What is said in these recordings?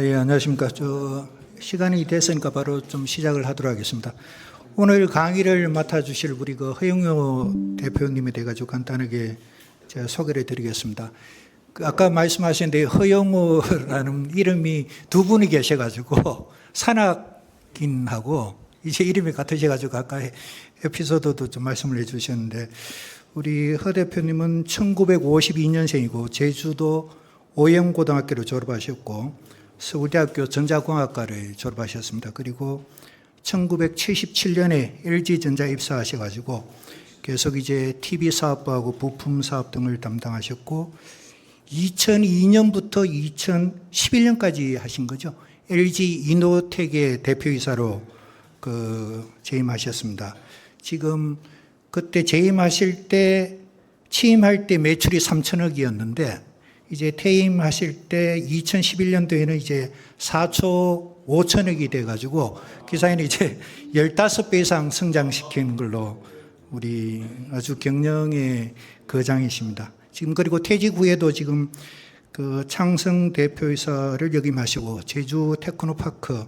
예, 안녕하십니까. 시간이 됐으니까 바로 좀 시작을 하도록 하겠습니다. 오늘 강의를 맡아주실 우리 허영효 대표님에 대해 가지고 간단하게 제가 소개를 해드리겠습니다. 아까 말씀하신 데 허영호라는 이름이 두 분이 계셔가지고 산악인하고 이제 이름이 같으셔가지고 아까 에피소드도 좀 말씀을 해주셨는데, 우리 허 대표님은 1952년생이고 제주도 오영고등학교를 졸업하셨고 서울대학교 전자공학과를 졸업하셨습니다. 그리고 1977년에 LG전자에 입사하셔가지고 계속 이제 TV 사업부하고 부품 사업 등을 담당하셨고 2002년부터 2011년까지 하신 거죠. LG 이노텍의 대표이사로 재임하셨습니다. 지금 그때 재임하실 때 취임할 때 매출이 3천억이었는데 이제 퇴임하실 때 2011년도에는 이제 4조 5천억이 돼가지고 기사에는 이제 15배 이상 성장시키는 걸로 우리 아주 경영의 거장이십니다. 지금 그리고 퇴직 후에도 지금 창성 대표이사를 역임하시고 제주 테크노파크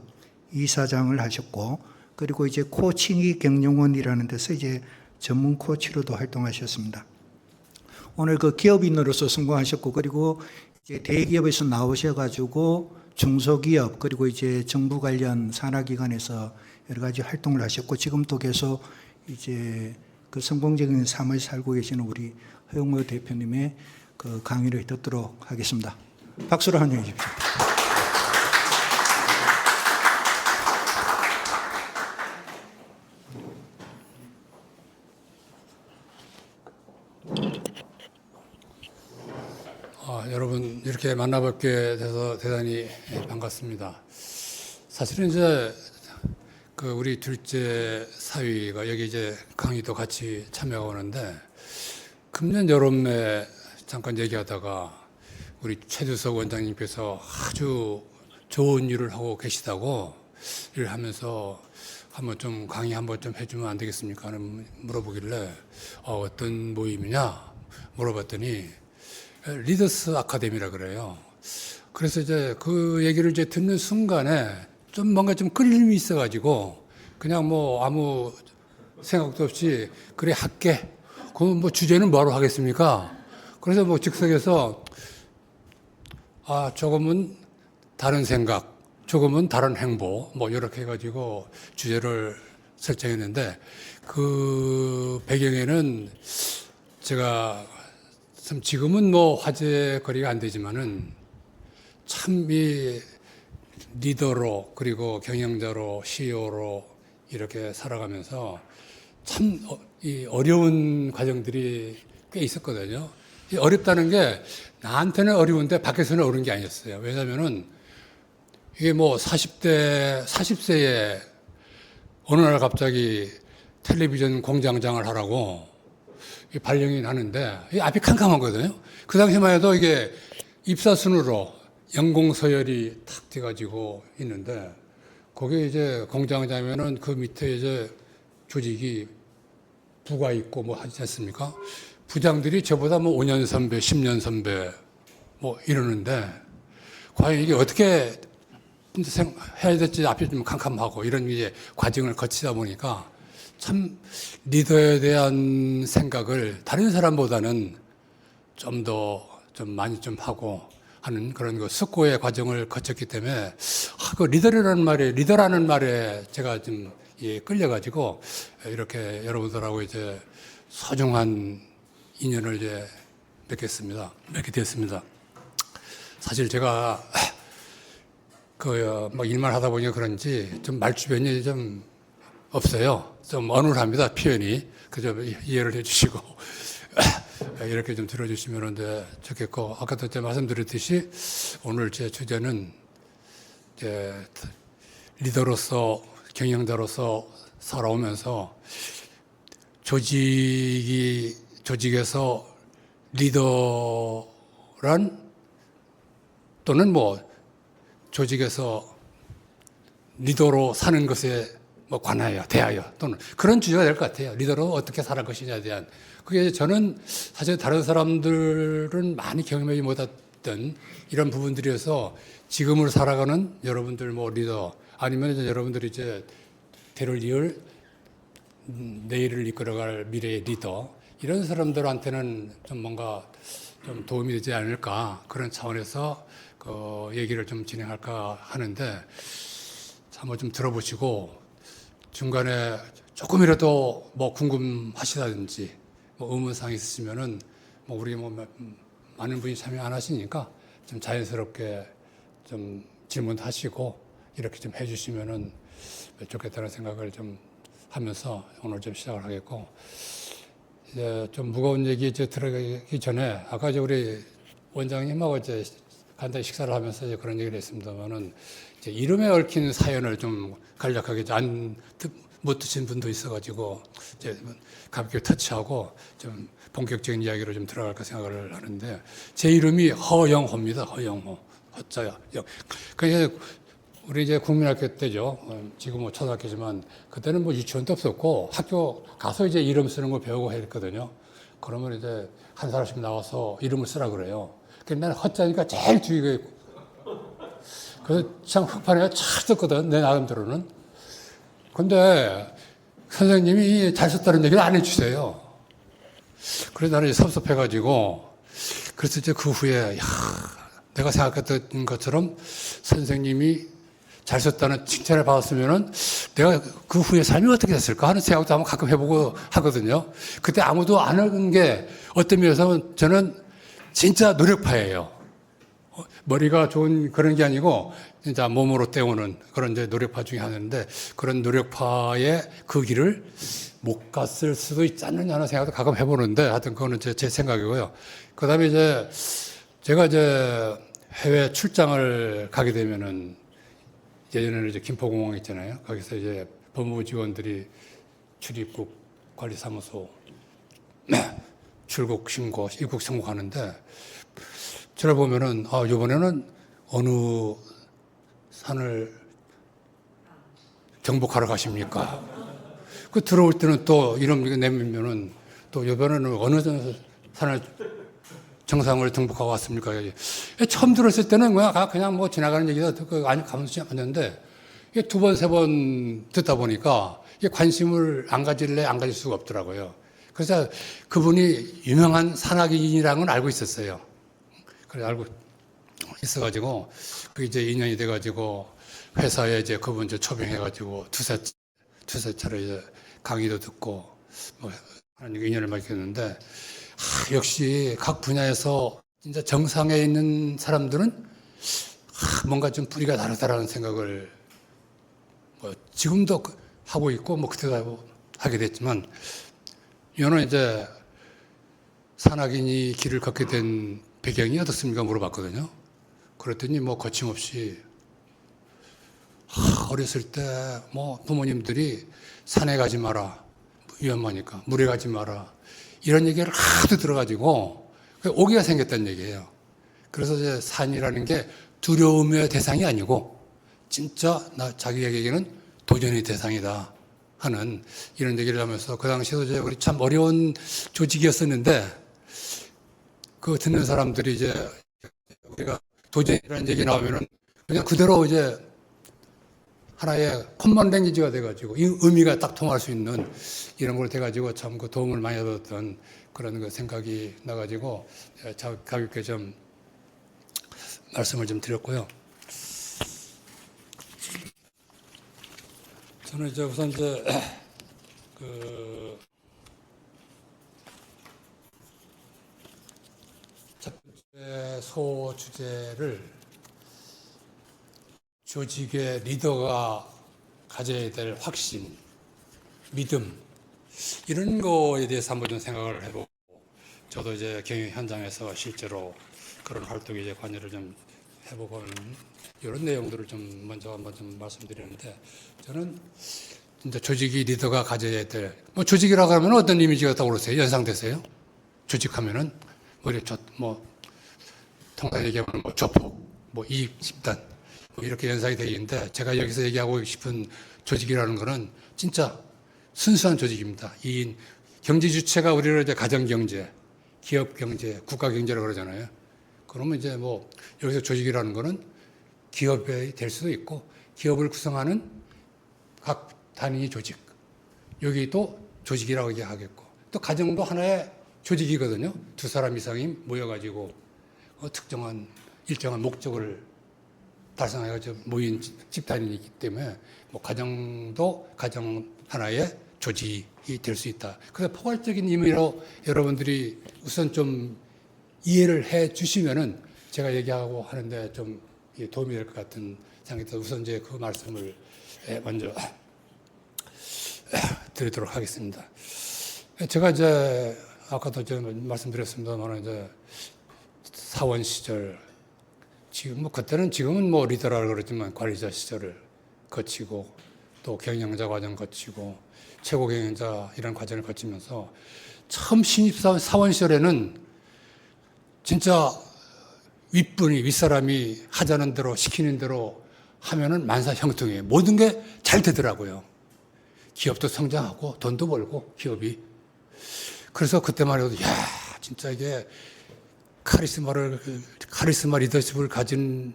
이사장을 하셨고, 그리고 이제 코칭이 경영원이라는 데서 이제 전문 코치로도 활동하셨습니다. 오늘 기업인으로서 성공하셨고, 그리고 이제 대기업에서 나오셔가지고 중소기업 그리고 이제 정부 관련 산하기관에서 여러 가지 활동을 하셨고, 지금도 계속 이제 성공적인 삶을 살고 계시는 우리 허영호 대표님의 강의를 듣도록 하겠습니다. 박수로 환영해 주십시오. 여러분 이렇게 만나뵙게 돼서 대단히 반갑습니다. 사실은 이제 우리 둘째 사위가 여기 이제 강의도 같이 참여하고 오는데, 금년 여름에 잠깐 얘기하다가 우리 최두석 원장님께서 아주 좋은 일을 하고 계시다고 일을 하면서 한번 좀 강의 한번 좀 해주면 안 되겠습니까? 하는 물어보길래 어떤 모임이냐 물어봤더니 리더스 아카데미라 그래요. 그래서 이제 그 얘기를 이제 듣는 순간에 좀 뭔가 좀 끌림이 있어가지고 그냥 뭐 아무 생각도 없이 그래 할게. 그럼 뭐 주제는 뭐하러 하겠습니까? 그래서 뭐 즉석에서 조금은 다른 생각, 조금은 다른 행보, 뭐 이렇게 해가지고 주제를 설정했는데, 그 배경에는 제가 참 지금은 뭐 화제 거리가 안 되지만은 참 이 리더로 그리고 경영자로 CEO로 이렇게 살아가면서 참 이 어려운 과정들이 꽤 있었거든요. 이 어렵다는 게 나한테는 어려운데 밖에서는 어려운 게 아니었어요. 왜냐면은 이게 뭐 40세에 어느 날 갑자기 텔레비전 공장장을 하라고 발령이 나는데 이 앞이 캄캄하거든요. 그 당시만 해도 이게 입사순으로 연공 서열이 탁 돼가지고 있는데, 거기에 이제 공장장이면은 그 밑에 이제 조직이 부가 있고 뭐 하지 않습니까? 부장들이 저보다 뭐 5년 선배, 10년 선배 뭐 이러는데, 과연 이게 어떻게 해야 될지 앞이 좀 캄캄하고 이런 이제 과정을 거치다 보니까 참 리더에 대한 생각을 다른 사람보다는 좀 더 좀 많이 좀 하고 하는 그런 숙고의 과정을 거쳤기 때문에 리더라는 말에 제가 좀 끌려가지고 이렇게 여러분들하고 이제 소중한 인연을 이제 맺게 됐습니다. 사실 제가 뭐 일만 하다 보니까 그런지 좀 말주변이 좀 없어요. 좀 어눌합니다, 표현이. 그저 이해를 해주시고 이렇게 좀 들어주시면 좋겠고, 아까도 제가 말씀드렸듯이 오늘 제 주제는 이제 리더로서 경영자로서 살아오면서 조직에서 리더란, 또는 뭐 조직에서 리더로 사는 것에 뭐 대하여 또는 그런 주제가 될 것 같아요. 리더로 어떻게 살아갈 것이냐에 대한. 그게 저는 사실 다른 사람들은 많이 경험하지 못했던 이런 부분들이어서 지금을 살아가는 여러분들 뭐 리더 아니면 이제 여러분들이 이제 대를 이을 내일을 이끌어갈 미래의 리더 이런 사람들한테는 좀 뭔가 좀 도움이 되지 않을까 그런 차원에서 그 얘기를 좀 진행할까 하는데 한번 좀 들어보시고 중간에 조금이라도 뭐 궁금하시다든지 뭐 의문사항 있으시면은 뭐 우리 뭐 많은 분이 참여 안 하시니까 좀 자연스럽게 좀 질문하시고 이렇게 좀 해주시면은 좋겠다는 생각을 좀 하면서 오늘 좀 시작을 하겠고 이제 좀 무거운 얘기 이제 들어가기 전에 아까 이제 우리 원장님하고 이제 간단히 식사를 하면서 이제 그런 얘기를 했습니다만은 이제 이름에 얽힌 사연을 좀 간략하게 못 드신 분도 있어가지고 이제 가볍게 터치하고 좀 본격적인 이야기로 좀 들어갈까 생각을 하는데 제 이름이 허영호입니다. 허영호. 허자야. 그래서 우리 이제 국민학교 때죠. 지금 뭐 초등학교지만 그때는 뭐 유치원도 없었고 학교 가서 이제 이름 쓰는 거 배우고 했거든요. 그러면 이제 한 사람씩 나와서 이름을 쓰라 그래요. 근데 나는 허자니까 제일 뒤에 있고. 그래서 참 흑판에 잘 썼거든. 내 나름대로는. 근데 선생님이 잘 썼다는 얘기를 안 해주세요. 그래서 나는 이제 섭섭해가지고 그래서 이제 그 후에 내가 생각했던 것처럼 선생님이 잘 썼다는 칭찬을 받았으면은 내가 그 후에 삶이 어떻게 됐을까 하는 생각도 한번 가끔 해보고 하거든요. 그때 아무도 안 하는 게 어떤 면에서는 저는 진짜 노력파예요. 머리가 좋은 그런 게 아니고 진짜 몸으로 때우는 그런 이제 노력파 중에 하나인데 그런 노력파의 그 길을 못 갔을 수도 있지 않느냐 하는 생각도 가끔 해보는데 하여튼 그거는 제 생각이고요. 그 다음에 이제 제가 이제 해외 출장을 가게 되면은 예전에는 이제 김포공항 있잖아요. 거기서 이제 법무부 직원들이 출입국 관리사무소 출국 신고, 입국 신고하는데 저를 보면은 이번에는 어느 산을 정복하러 가십니까? 그 들어올 때는 또 이름 내밀면은 또 이번에는 어느 산을 정상을 등록하고 왔습니까? 처음 들었을 때는 그냥 뭐 지나가는 얘기다 듣고 아니 가만히 앉았는데 두 번, 세 번 듣다 보니까 관심을 안 가질 수가 없더라고요. 그래서 그분이 유명한 산악인이라는 건 알고 있었어요. 그래 알고 있어가지고 그 이제 인연이 돼가지고 회사에 이제 그분 이제 초빙해가지고 두세 차례 이제 강의도 듣고 뭐 하는 인연을 맺었는데 역시 각 분야에서 진짜 정상에 있는 사람들은 뭔가 좀 뿌리가 다르다라는 생각을 뭐 지금도 하고 있고 뭐 그때도 하게 됐지만 저는 이제 산악인이 길을 걷게 된 배경이 어떻습니까? 물어봤거든요. 그랬더니 뭐 거침없이 어렸을 때 뭐 부모님들이 산에 가지 마라 위험하니까 물에 가지 마라 이런 얘기를 하도 들어가지고 오기가 생겼다는 얘기예요. 그래서 이제 산이라는 게 두려움의 대상이 아니고 진짜 자기에게는 도전의 대상이다 하는 이런 얘기를 하면서 그 당시에도 이제 우리 참 어려운 조직이었었는데 그 듣는 사람들이 이제 우리가 도전이라는 얘기 나오면은 그냥 그대로 이제 하나의 컴먼 랭귀지가 돼가지고 이 의미가 딱 통할 수 있는 이런 걸 돼가지고 참 그 도움을 많이 얻었던 그런 그 생각이 나가지고 가볍게 좀 말씀을 좀 드렸고요. 저는 이제 우선 이제 첫 번째 소 주제를 조직의 리더가 가져야 될 확신, 믿음 이런 거에 대해서 한번 좀 생각을 해보고 저도 이제 경영 현장에서 실제로 그런 활동에 이제 관여를 좀 해보고 이런 내용들을 좀 먼저 한번 좀 말씀드리는데 저는 진짜 조직이 리더가 가져야 될 뭐 조직이라고 하면 어떤 이미지가 떠오르세요? 연상되세요? 조직하면은 뭐 통상 얘기하면 뭐 조폭, 뭐 이익 집단 뭐 이렇게 연상이 되어 있는데 제가 여기서 얘기하고 싶은 조직이라는 거는 진짜 순수한 조직입니다. 이 경제 주체가 우리를 이제 가정 경제, 기업 경제, 국가 경제라고 그러잖아요. 그러면 이제 뭐 여기서 조직이라는 거는 기업이 될 수도 있고 기업을 구성하는 각 단위 조직, 여기 또 조직이라고 얘기하겠고 또 가정도 하나의 조직이거든요. 두 사람 이상이 모여가지고 특정한 일정한 목적을 달성해가지고 모인 집단이기 때문에 뭐 가정도 가정 하나의 조직이 될 수 있다. 그래서 포괄적인 의미로 여러분들이 우선 좀 이해를 해 주시면은 제가 얘기하고 하는데 좀 도움이 될 것 같은 생각이 들어서 우선 이제 그 말씀을 먼저 드리도록 하겠습니다. 제가 이제 아까도 좀 말씀드렸습니다만 이제 사원 시절 지금 뭐 그때는 지금은 뭐 리더라고 그러지만 관리자 시절을 거치고 또 경영자 과정 거치고 최고 경영자 이런 과정을 거치면서 처음 신입사원 시절에는 진짜 윗사람이 하자는 대로 시키는 대로 하면은 만사형통이에요. 모든 게 잘 되더라고요. 기업도 성장하고 돈도 벌고 기업이. 그래서 그때만 해도 야 진짜 이게 카리스마 리더십을 가진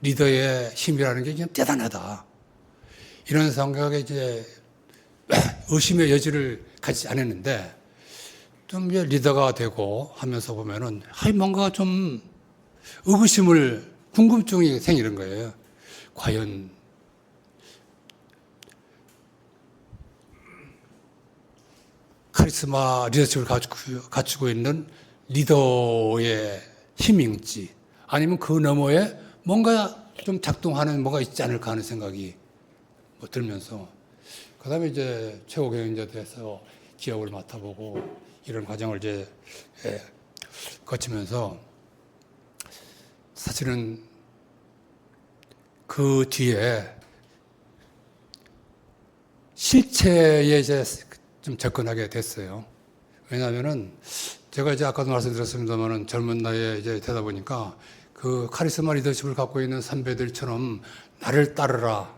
리더의 힘이라는 게 그냥 대단하다. 이런 생각에 이제 의심의 여지를 가지지 않았는데 좀 이제 리더가 되고 하면서 보면은 뭔가 좀 궁금증이 생기는 거예요. 과연 카리스마 리더십을 갖추고 있는 리더의 힘인지 아니면 그 너머에 뭔가 좀 작동하는 뭐가 있지 않을까 하는 생각이 뭐 들면서 그 다음에 이제 최고 경영자 돼서 기업을 맡아보고 이런 과정을 이제 거치면서 사실은 그 뒤에 실체에 이제 좀 접근하게 됐어요. 왜냐하면은 제가 이제 아까도 말씀드렸습니다만은 젊은 나이에 이제 되다 보니까 그 카리스마 리더십을 갖고 있는 선배들처럼 나를 따르라.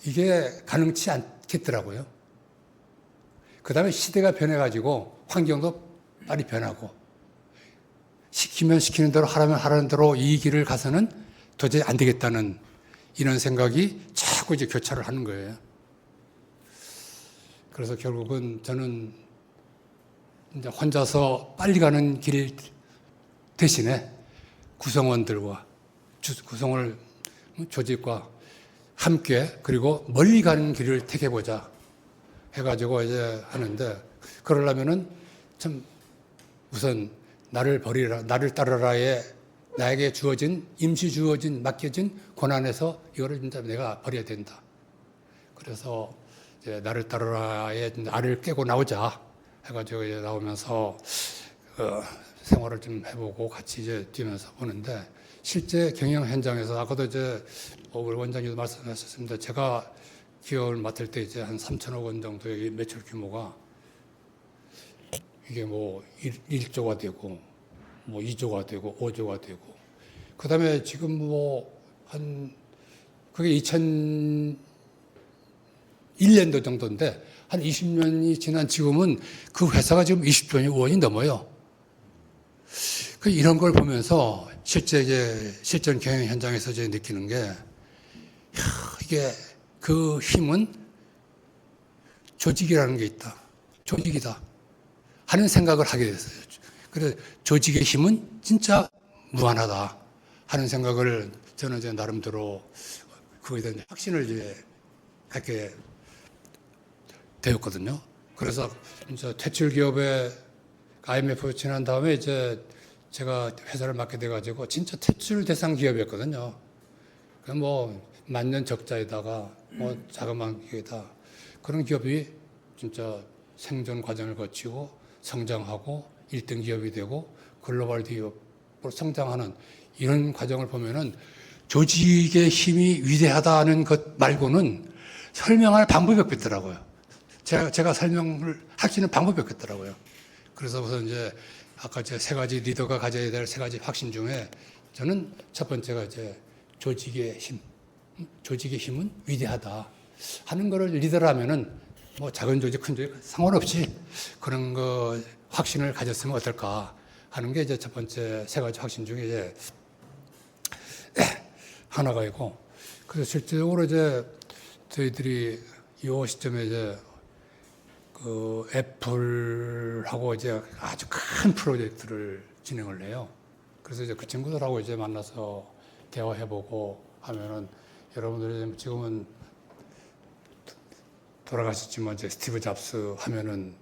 이게 가능치 않겠더라고요. 그 다음에 시대가 변해가지고 환경도 빨리 변하고 시키면 시키는 대로 하라면 하라는 대로 이 길을 가서는 도저히 안 되겠다는 이런 생각이 자꾸 이제 교차를 하는 거예요. 그래서 결국은 저는 이제 혼자서 빨리 가는 길 대신에 구성원들과 구성원 조직과 함께 그리고 멀리 가는 길을 택해보자 해가지고 이제 하는데 그러려면은 참 우선 나를 버리라, 나를 따르라에 나에게 임시 주어진, 맡겨진 고난에서 이거를 진짜 내가 버려야 된다. 그래서 이제 나를 따르라에 알을 깨고 나오자 해가지고 이제 나오면서 생활을 좀 해보고 같이 이제 뛰면서 보는데 실제 경영 현장에서 아까도 이제 우리 원장님도 말씀하셨습니다. 제가 기업을 맡을 때 이제 한 3천억 원 정도의 매출 규모가 이게 뭐 1조가 되고 뭐 2조가 되고 5조가 되고 그다음에 지금 뭐 그게 2001년도 정도인데 한 20년이 지난 지금은 그 회사가 지금 20조 원이 넘어요. 이런 걸 보면서 실전 경영 현장에서 이제 느끼는 게 이게 그 힘은 조직이라는 게 있다. 조직이다. 하는 생각을 하게 됐어요. 그래서 조직의 힘은 진짜 무한하다. 하는 생각을 저는 이제 나름대로 그거에 대한 확신을 이제 갖게 되었거든요. 그래서 이제 퇴출 기업에 IMF 지난 다음에 이제 제가 회사를 맡게 돼가지고 진짜 퇴출 대상 기업이었거든요. 뭐 만년 적자에다가 뭐 자그마한 기회다. 그런 기업이 진짜 생존 과정을 거치고 성장하고 1등 기업이 되고 글로벌 기업으로 성장하는 이런 과정을 보면은 조직의 힘이 위대하다는 것 말고는 설명할 방법이 없겠더라고요. 제가 설명을 할 수 있는 방법이 없겠더라고요. 그래서 우선 이제 아까 제 세 가지 리더가 가져야 될 세 가지 확신 중에 저는 첫 번째가 이제 조직의 힘. 조직의 힘은 위대하다 하는 거를 리더라면은 뭐 작은 조직, 큰 조직 상관없이 그런 거 확신을 가졌으면 어떨까 하는 게 이제 첫 번째 세 가지 확신 중에 이제 하나가 있고, 그래서 실질적으로 이제 저희들이 이 시점에 이제 그 애플하고 이제 아주 큰 프로젝트를 진행을 해요. 그래서 이제 그 친구들하고 이제 만나서 대화해보고 하면은 여러분들이 지금은 돌아가셨지만 이제 스티브 잡스 하면은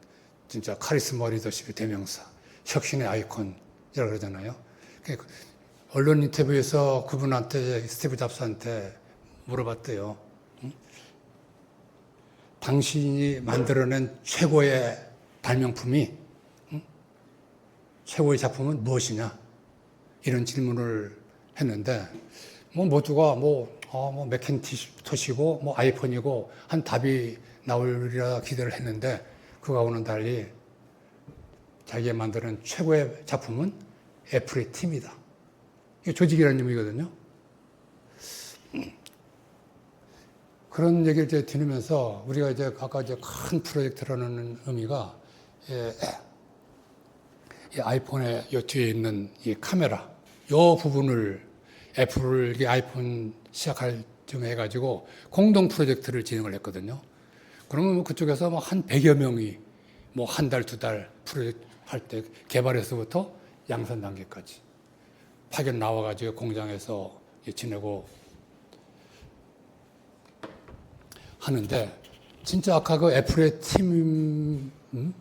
진짜 카리스마 리더십의 대명사, 혁신의 아이콘이라고 그러잖아요. 그러니까 언론 인터뷰에서 그분한테 스티브 잡스한테 물어봤대요. 응? 당신이 만들어낸 최고의 발명품이 응? 최고의 작품은 무엇이냐? 이런 질문을 했는데 뭐 모두가 뭐 맥킨토시고 뭐 아이폰이고 한 답이 나오리라 기대를 했는데 그거하고는 달리 자기가 만드는 최고의 작품은 애플의 팀이다. 이게 조직이라는 의미거든요. 그런 얘기를 이제 들으면서 우리가 이제 아까 이제 큰 프로젝트라는 의미가 이 아이폰의 요 뒤에 있는 이 카메라, 요 부분을 애플을 이게 아이폰 시작할 쯤에 해가지고 공동 프로젝트를 진행을 했거든요. 그러면 그쪽에서 뭐 한 100여 명이 뭐 한 달, 두 달 프로젝트 할 때 개발에서부터 양산 단계까지 파견 나와가지고 공장에서 지내고 하는데 진짜 아까 그 애플의 팀,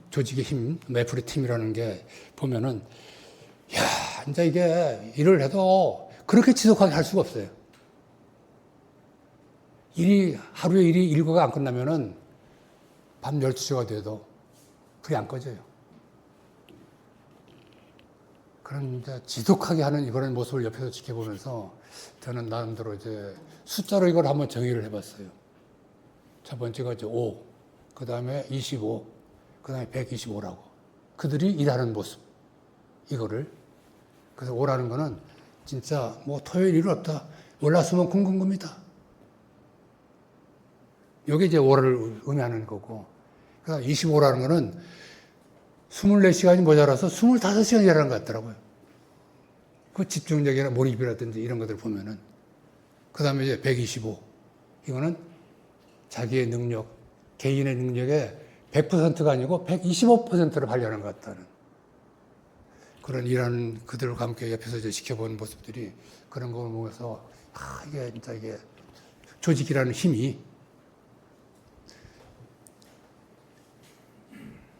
조직의 힘, 애플의 팀이라는 게 보면은 야, 이제 이게 일을 해도 그렇게 지속하게 할 수가 없어요. 하루에 일이 일과가 안 끝나면은 밤 12시가 돼도 불이 안 꺼져요. 그런 이제 지독하게 하는 이런 모습을 옆에서 지켜보면서 저는 나름대로 이제 숫자로 이걸 한번 정의를 해봤어요. 첫 번째가 이제 5, 그 다음에 25, 그 다음에 125라고. 그들이 일하는 모습. 이거를. 그래서 5라는 거는 진짜 뭐 토요일 일 없다. 월화수목 금금금이다. 이게 이제 5를 의미하는 거고. 그다음 25라는 거는 24시간이 모자라서 25시간 일하는 것 같더라고요. 그 집중력이나 몰입이라든지 이런 것들 보면은. 그 다음에 이제 125. 이거는 자기의 능력, 개인의 능력의 100%가 아니고 125%를 발휘하는 것 같다는 그런 일하는 그들과 함께 옆에서 이제 지켜보는 모습들이 그런 걸 보면서 이게 진짜 이게 조직이라는 힘이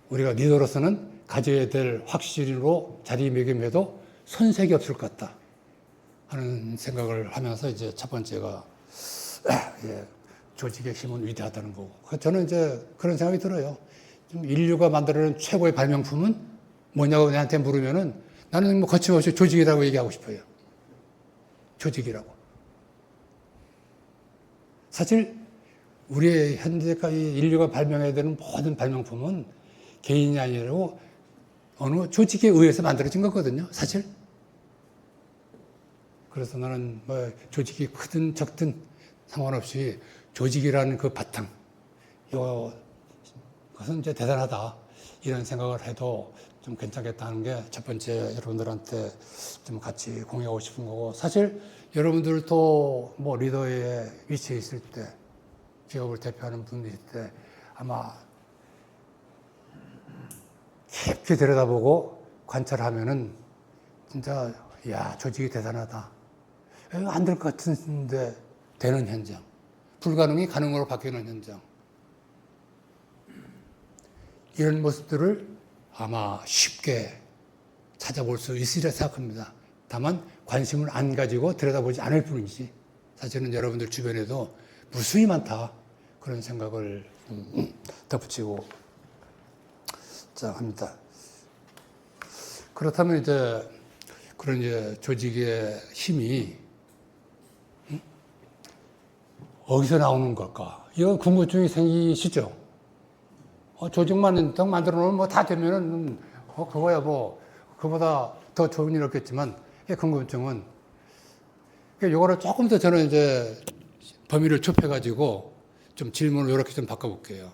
우리가 리더로서는 가져야 될 확실로 자리매김해도 손색이 없을 것 같다 하는 생각을 하면서 이제 첫 번째가 조직의 힘은 위대하다는 거고. 저는 이제 그런 생각이 들어요. 인류가 만들어낸 최고의 발명품은 뭐냐고 나한테 물으면은 나는 뭐 거침없이 조직이라고 얘기하고 싶어요. 조직이라고. 사실 우리의 현재까지 인류가 발명해야 되는 모든 발명품은 개인이 아니고 어느 조직에 의해서 만들어진 거거든요. 사실. 그래서 나는 뭐 조직이 크든 적든 상관없이 조직이라는 그 바탕, 이것은 이제 대단하다. 이런 생각을 해도 좀 괜찮겠다는 게 첫 번째 여러분들한테 좀 같이 공유하고 싶은 거고. 사실 여러분들도 뭐 리더의 위치에 있을 때, 기업을 대표하는 분이 있을 때 아마 깊게 들여다보고 관찰하면은 진짜, 야, 조직이 대단하다. 안 될 것 같은데 되는 현장. 불가능이 가능으로 바뀌는 현장. 이런 모습들을 아마 쉽게 찾아볼 수 있으리라 생각합니다. 다만 관심을 안 가지고 들여다보지 않을 뿐이지 사실은 여러분들 주변에도 무수히 많다. 그런 생각을 덧붙이고 자 합니다. 그렇다면 이제 그런 이제 조직의 힘이 어디서 나오는 걸까? 이건 궁금증이 생기시죠? 조직만 딱 만들어 놓으면 뭐 다 되면은, 그거야 뭐, 그보다 더 좋은 일 없겠지만, 이 궁금증은, 요거를 조금 더 저는 이제 범위를 좁혀가지고 좀 질문을 이렇게 좀 바꿔볼게요.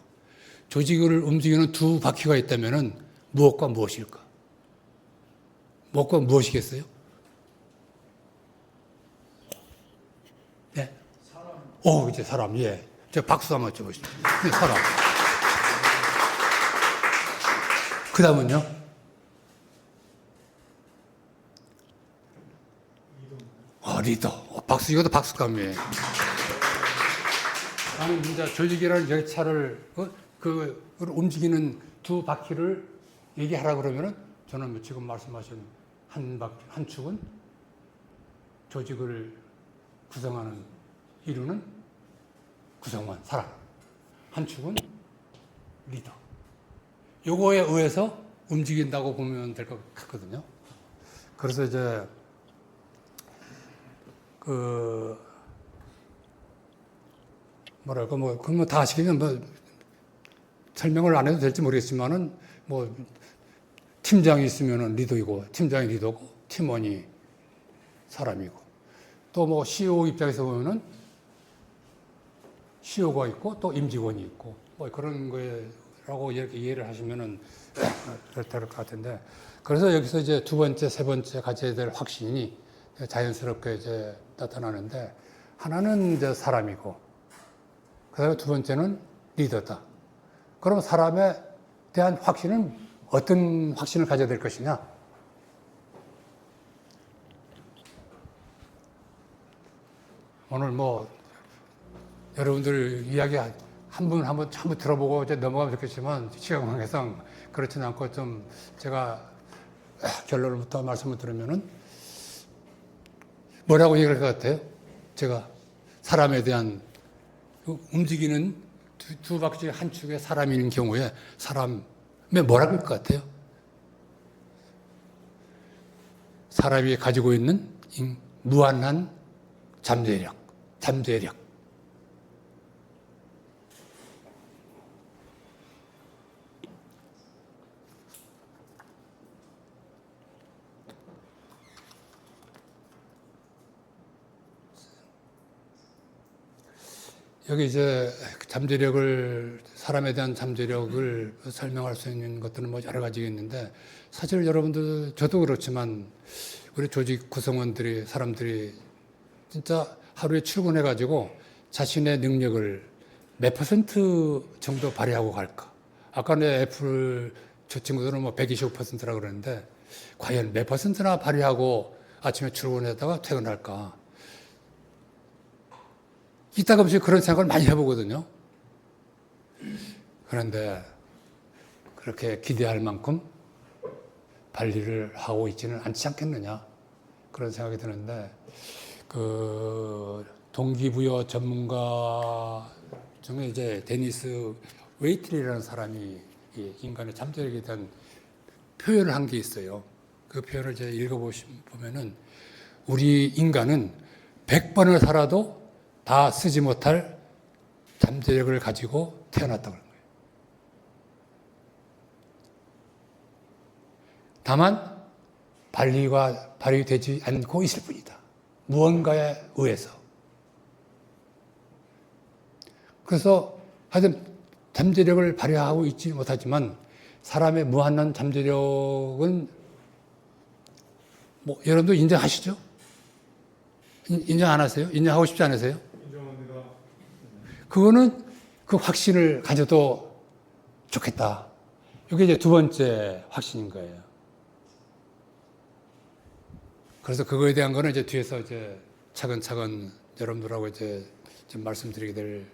조직을 움직이는 두 바퀴가 있다면은 무엇과 무엇일까? 무엇과 무엇이겠어요? 이제 사람, 예. 제가 박수 한번 쳐보시죠. 네, 사람. 그 다음은요? 리더. 박수, 이것도 박수감이에요. 아니, 진짜 조직이라는 열차를, 움직이는 두 바퀴를 얘기하라 그러면은 저는 지금 말씀하신 한 축은 조직을 이루는 구성원, 사람. 한 축은 리더. 요거에 의해서 움직인다고 보면 될 것 같거든요. 그래서 이제, 그건 다 아시겠지만, 설명을 안 해도 될지 모르겠지만은, 팀장이 있으면은 리더이고, 팀장이 리더고, 팀원이 사람이고, 또 CEO 입장에서 보면은 CEO가 있고, 또 임직원이 있고, 그런 거라고 이렇게 이해를 하시면은 될 것 같은데, 그래서 여기서 이제 두 번째, 세 번째 가져야 될 확신이 자연스럽게 이제 나타나는데, 하나는 이제 사람이고, 그 다음에 두 번째는 리더다. 그럼 사람에 대한 확신은 어떤 확신을 가져야 될 것이냐? 오늘 여러분들 이야기 한 분 전부 들어보고 이제 넘어가면 좋겠지만, 시간 관계상 그렇지는 않고 좀 제가 결론부터 말씀을 드리면은 뭐라고 얘기할 것 같아요? 제가 사람에 대한 움직이는 두 바퀴 한 축의 사람이 있는 경우에 사람에 뭐라고 할 것 같아요? 사람이 가지고 있는 무한한 잠재력. 여기 이제 사람에 대한 잠재력을 설명할 수 있는 것들은 여러 가지가 있는데, 사실 여러분들, 저도 그렇지만, 우리 조직 구성원들이, 사람들이 진짜 하루에 출근해가지고 자신의 능력을 몇 퍼센트 정도 발휘하고 갈까? 아까 애플 저 친구들은 125%라고 그러는데, 과연 몇 퍼센트나 발휘하고 아침에 출근했다가 퇴근할까? 이따금씩 그런 생각을 많이 해보거든요. 그런데 그렇게 기대할 만큼 발휘를 하고 있지는 않지 않겠느냐, 그런 생각이 드는데, 동기부여 전문가 중에 이제 데니스 웨이틀이라는 사람이 이 인간의 잠재력에 대한 표현을 한 게 있어요. 그 표현을 이제 읽어보면은, 우리 인간은 100번을 살아도 다 쓰지 못할 잠재력을 가지고 태어났다고 하는 거예요. 다만 발휘되지 않고 있을 뿐이다. 무언가에 의해서. 그래서 하여튼 잠재력을 발휘하고 있지 못하지만, 사람의 무한한 잠재력은 여러분도 인정하시죠? 인정 안 하세요? 인정하고 싶지 않으세요? 인정합니다. 그거는 그 확신을 가져도 좋겠다. 이게 이제 두 번째 확신인 거예요. 그래서 그거에 대한 거는 이제 뒤에서 이제 차근차근 여러분들하고 이제 좀 말씀드리게 될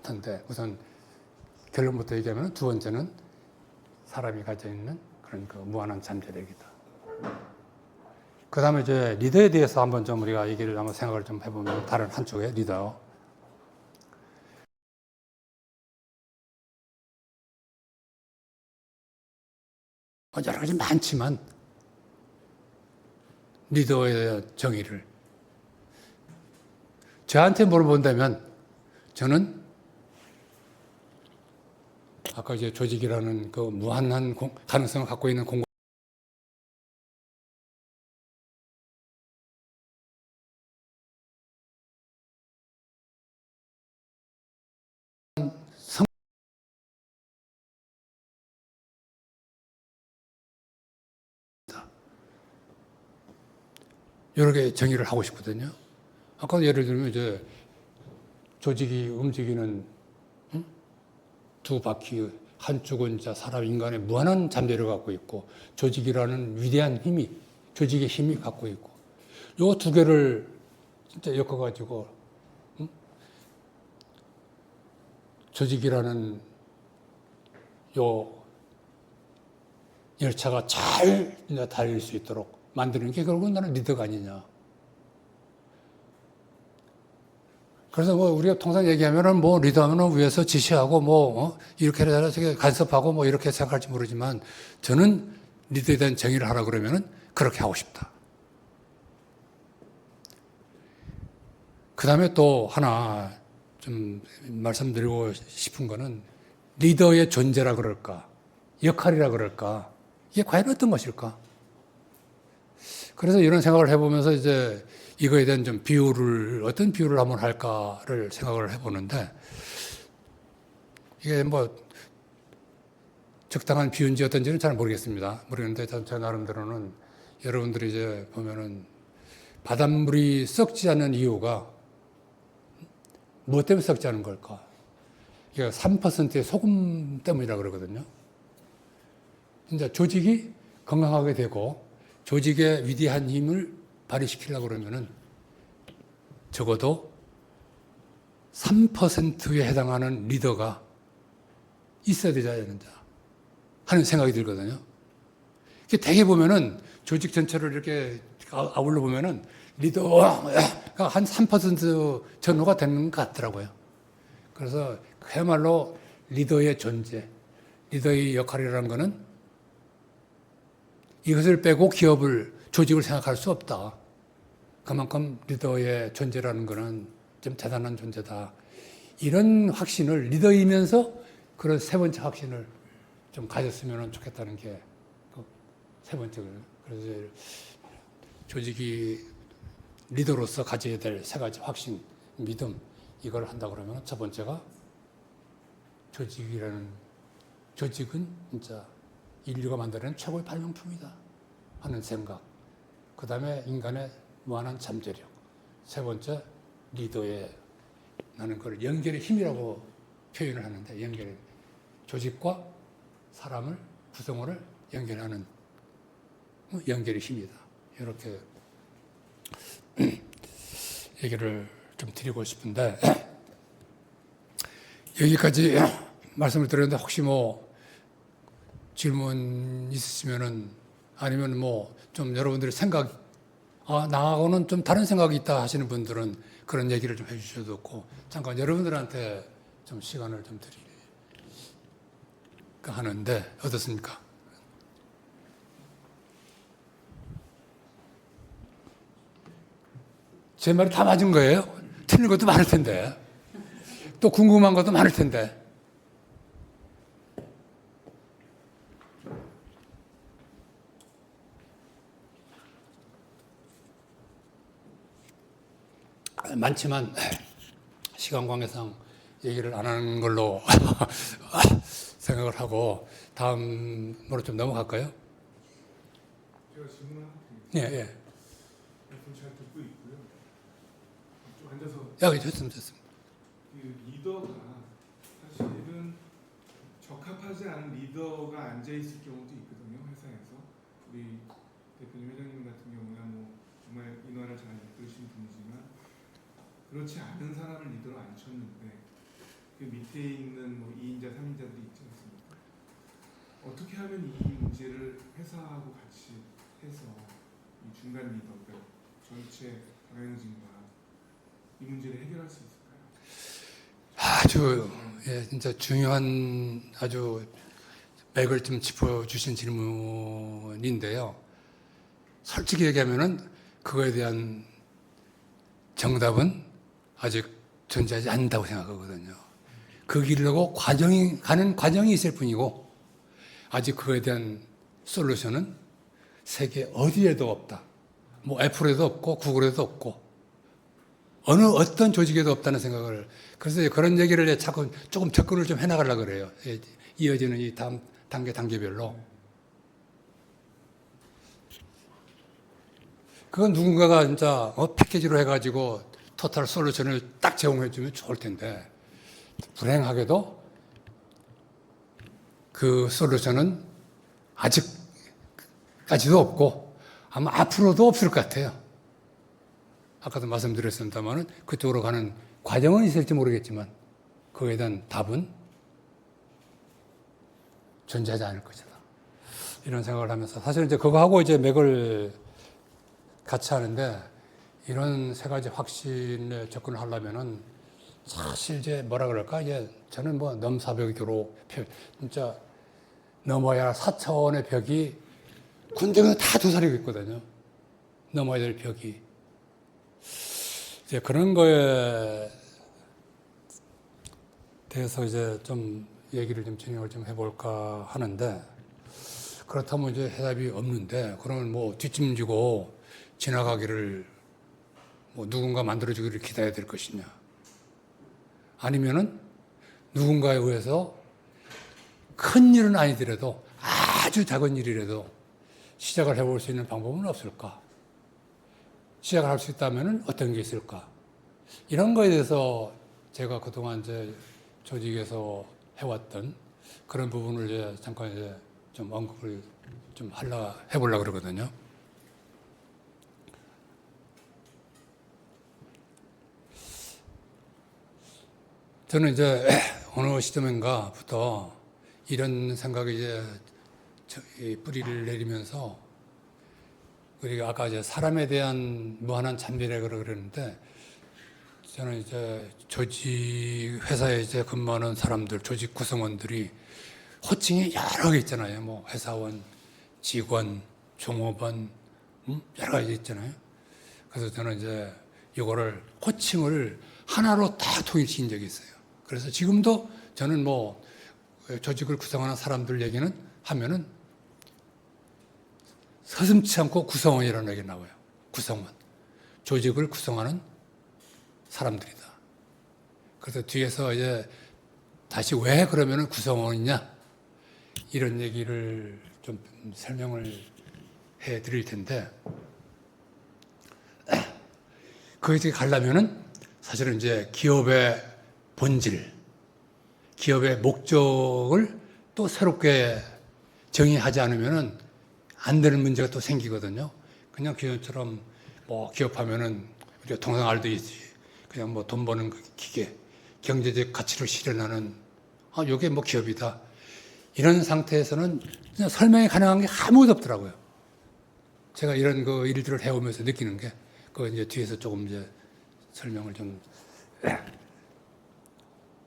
텐데, 우선 결론부터 얘기하면 두 번째는 사람이 가져 있는 그런 무한한 잠재력이다. 그 다음에 이제 리더에 대해서 한번 좀 우리가 한번 생각을 좀 해보면, 다른 한쪽의 리더. 여러 가지 많지만, 리더에 대한 정의를 저한테 물어본다면, 저는 아까 이제 조직이라는 그 무한한 가능성을 갖고 있는 공간, 이렇게 정의를 하고 싶거든요. 아까 예를 들면 이제 조직이 움직이는 두 바퀴, 한쪽은 이제 사람 인간의 무한한 잠재력을 갖고 있고 조직이라는 위대한 힘이 조직의 힘이 갖고 있고 요 두 개를 진짜 엮어가지고 조직이라는 요 열차가 잘 이제 달릴 수 있도록 만드는 게 결국은 나는 리더가 아니냐. 그래서 뭐 우리가 통상 얘기하면은 뭐 리더하면은 위에서 지시하고 뭐 이렇게 해라 저렇게 간섭하고 뭐 이렇게 생각할지 모르지만 저는 리더에 대한 정의를 하라 그러면은 그렇게 하고 싶다. 그 다음에 또 하나 좀 말씀드리고 싶은 거는 리더의 존재라 그럴까, 역할이라 그럴까, 이게 과연 어떤 것일까? 그래서 이런 생각을 해보면서 이제 이거에 대한 좀 어떤 비유를 한번 할까를 생각을 해보는데 이게 뭐 적당한 비유인지 어떤지는 잘 모르겠습니다. 모르겠는데 제 나름대로는 여러분들이 이제 보면은 바닷물이 썩지 않는 이유가 무엇 때문에 썩지 않은 걸까? 이게 3%의 소금 때문이라 그러거든요. 이제 조직이 건강하게 되고 조직의 위대한 힘을 발휘시키려고 그러면은 적어도 3%에 해당하는 리더가 있어야 되지 않느냐 하는 생각이 들거든요. 대개 보면은 조직 전체를 이렇게 아울러 보면은 리더가 한 3% 전후가 되는 것 같더라고요. 그래서 그야말로 리더의 존재, 리더의 역할이라는 것은 이것을 빼고 조직을 생각할 수 없다. 그만큼 리더의 존재라는 것은 좀 대단한 존재다. 이런 확신을 리더이면서 그런 세 번째 확신을 좀 가졌으면 좋겠다는 게 세 번째거든요. 그래서 조직이 리더로서 가져야 될 세 가지 확신, 믿음, 이걸 한다 그러면 첫 번째가 조직은 진짜 인류가 만드는 최고의 발명품이다 하는 생각. 그 다음에 인간의 무한한 잠재력. 세 번째, 리더의 나는 그걸 연결의 힘이라고 표현을 하는데 조직과 사람을 구성원을 연결하는 연결의 힘이다. 이렇게 얘기를 좀 드리고 싶은데 여기까지 말씀을 드렸는데 혹시 뭐 질문 있으시면은 아니면 뭐 좀 여러분들의 생각 나하고는 좀 다른 생각이 있다 하시는 분들은 그런 얘기를 좀 해주셔도 좋고 잠깐 여러분들한테 좀 시간을 좀 드리려고 하는데 어떻습니까? 제 말이 다 맞은 거예요? 틀린 것도 많을 텐데. 또 궁금한 것도 많을 텐데. 많지만 시간 관계상 얘기를 안 하는 걸로 생각을 하고 다음으로 좀 넘어갈까요? 제가 질문 하나 드리겠습니다. 예, 예. 말씀 잘 듣고 있고요. 좀 앉아서 여기 좋습니다. 그 리더가 사실은 적합하지 않은 리더가 앉아 있을 경우도 있거든요. 회사에서 우리 대표님 회장님 같은 경우야 뭐 정말 인화를 잘 이끌으신 분이지만 그렇지 않은 사람을 리더로 앉혔는데 그 밑에 있는 뭐 2인자, 3인자들이 있지 않습니까? 어떻게 하면 이 문제를 회사하고 같이 해서 이 중간 리더, 그러니까 전체 경영진과 이 문제를 해결할 수 있을까요? 진짜 중요한 아주 맥을 좀 짚어주신 질문인데요. 솔직히 얘기하면은 그거에 대한 정답은 아직 존재하지 않는다고 생각하거든요. 그 길로 가는 과정이 있을 뿐이고 아직 그거에 대한 솔루션은 세계 어디에도 없다. 뭐 애플에도 없고 구글에도 없고 어떤 조직에도 없다는 생각을 그래서 그런 얘기를 자꾸 조금 접근을 좀 해나가려고 그래요. 이어지는 이 다음 단계별로. 그건 누군가가 진짜 패키지로 해가지고 토탈 솔루션을 딱 제공해 주면 좋을 텐데 불행하게도 그 솔루션은 아직까지도 없고 아마 앞으로도 없을 것 같아요. 아까도 말씀드렸습니다만 그쪽으로 가는 과정은 있을지 모르겠지만 그거에 대한 답은 존재하지 않을 것이다. 이런 생각을 하면서 사실 이제 그거하고 이제 맥을 같이 하는데 이런 세 가지 확신에 접근을 하려면은 사실 이제 뭐라 그럴까 이제 저는 뭐 넘사벽으로 진짜 넘어야 4차원의 벽이 군대가 다 도사리고 있거든요. 넘어야 될 벽이. 이제 그런 거에 대해서 이제 좀 얘기를 좀 진행을 좀 해볼까 하는데 그렇다면 이제 해답이 없는데 그러면 뭐 뒷짐지고 지나가기를 뭐 누군가 만들어주기를 기다려야 될 것이냐 아니면은 누군가에 의해서 큰 일은 아니더라도 아주 작은 일이라도 시작을 해볼 수 있는 방법은 없을까? 시작을 할 수 있다면 어떤 게 있을까? 이런 거에 대해서 제가 그동안 이제 조직에서 해왔던 그런 부분을 이제 잠깐 이제 좀 언급을 좀 해보려고 그러거든요. 저는 이제 어느 시점인가부터 이런 생각이 이제 뿌리를 내리면서 우리가 아까 이제 사람에 대한 무한한 참비라고 그러는데 저는 이제 조직 회사에 이제 근무하는 사람들, 조직 구성원들이 호칭이 여러 개 있잖아요. 뭐 회사원, 직원, 종업원, 여러 가지 있잖아요. 그래서 저는 이제 이거를 호칭을 하나로 다 통일시킨 적이 있어요. 그래서 지금도 저는 뭐 조직을 구성하는 사람들 얘기는 하면은 서슴지 않고 구성원이라는 얘기 나와요. 구성원. 조직을 구성하는 사람들이다. 그래서 뒤에서 이제 다시 왜 그러면은 구성원이냐? 이런 얘기를 좀 설명을 해 드릴 텐데, 거기에 가려면은 사실은 이제 기업의 본질, 기업의 목적을 또 새롭게 정의하지 않으면은 안 되는 문제가 또 생기거든요. 그냥 기업처럼 뭐 기업하면은 우리가 통상 알듯이 그냥 뭐 돈 버는 기계, 경제적 가치를 실현하는 요게 뭐 기업이다. 이런 상태에서는 그냥 설명이 가능한 게 아무것도 없더라고요. 제가 이런 그 일들을 해오면서 느끼는 게 그 이제 뒤에서 조금 이제 설명을 좀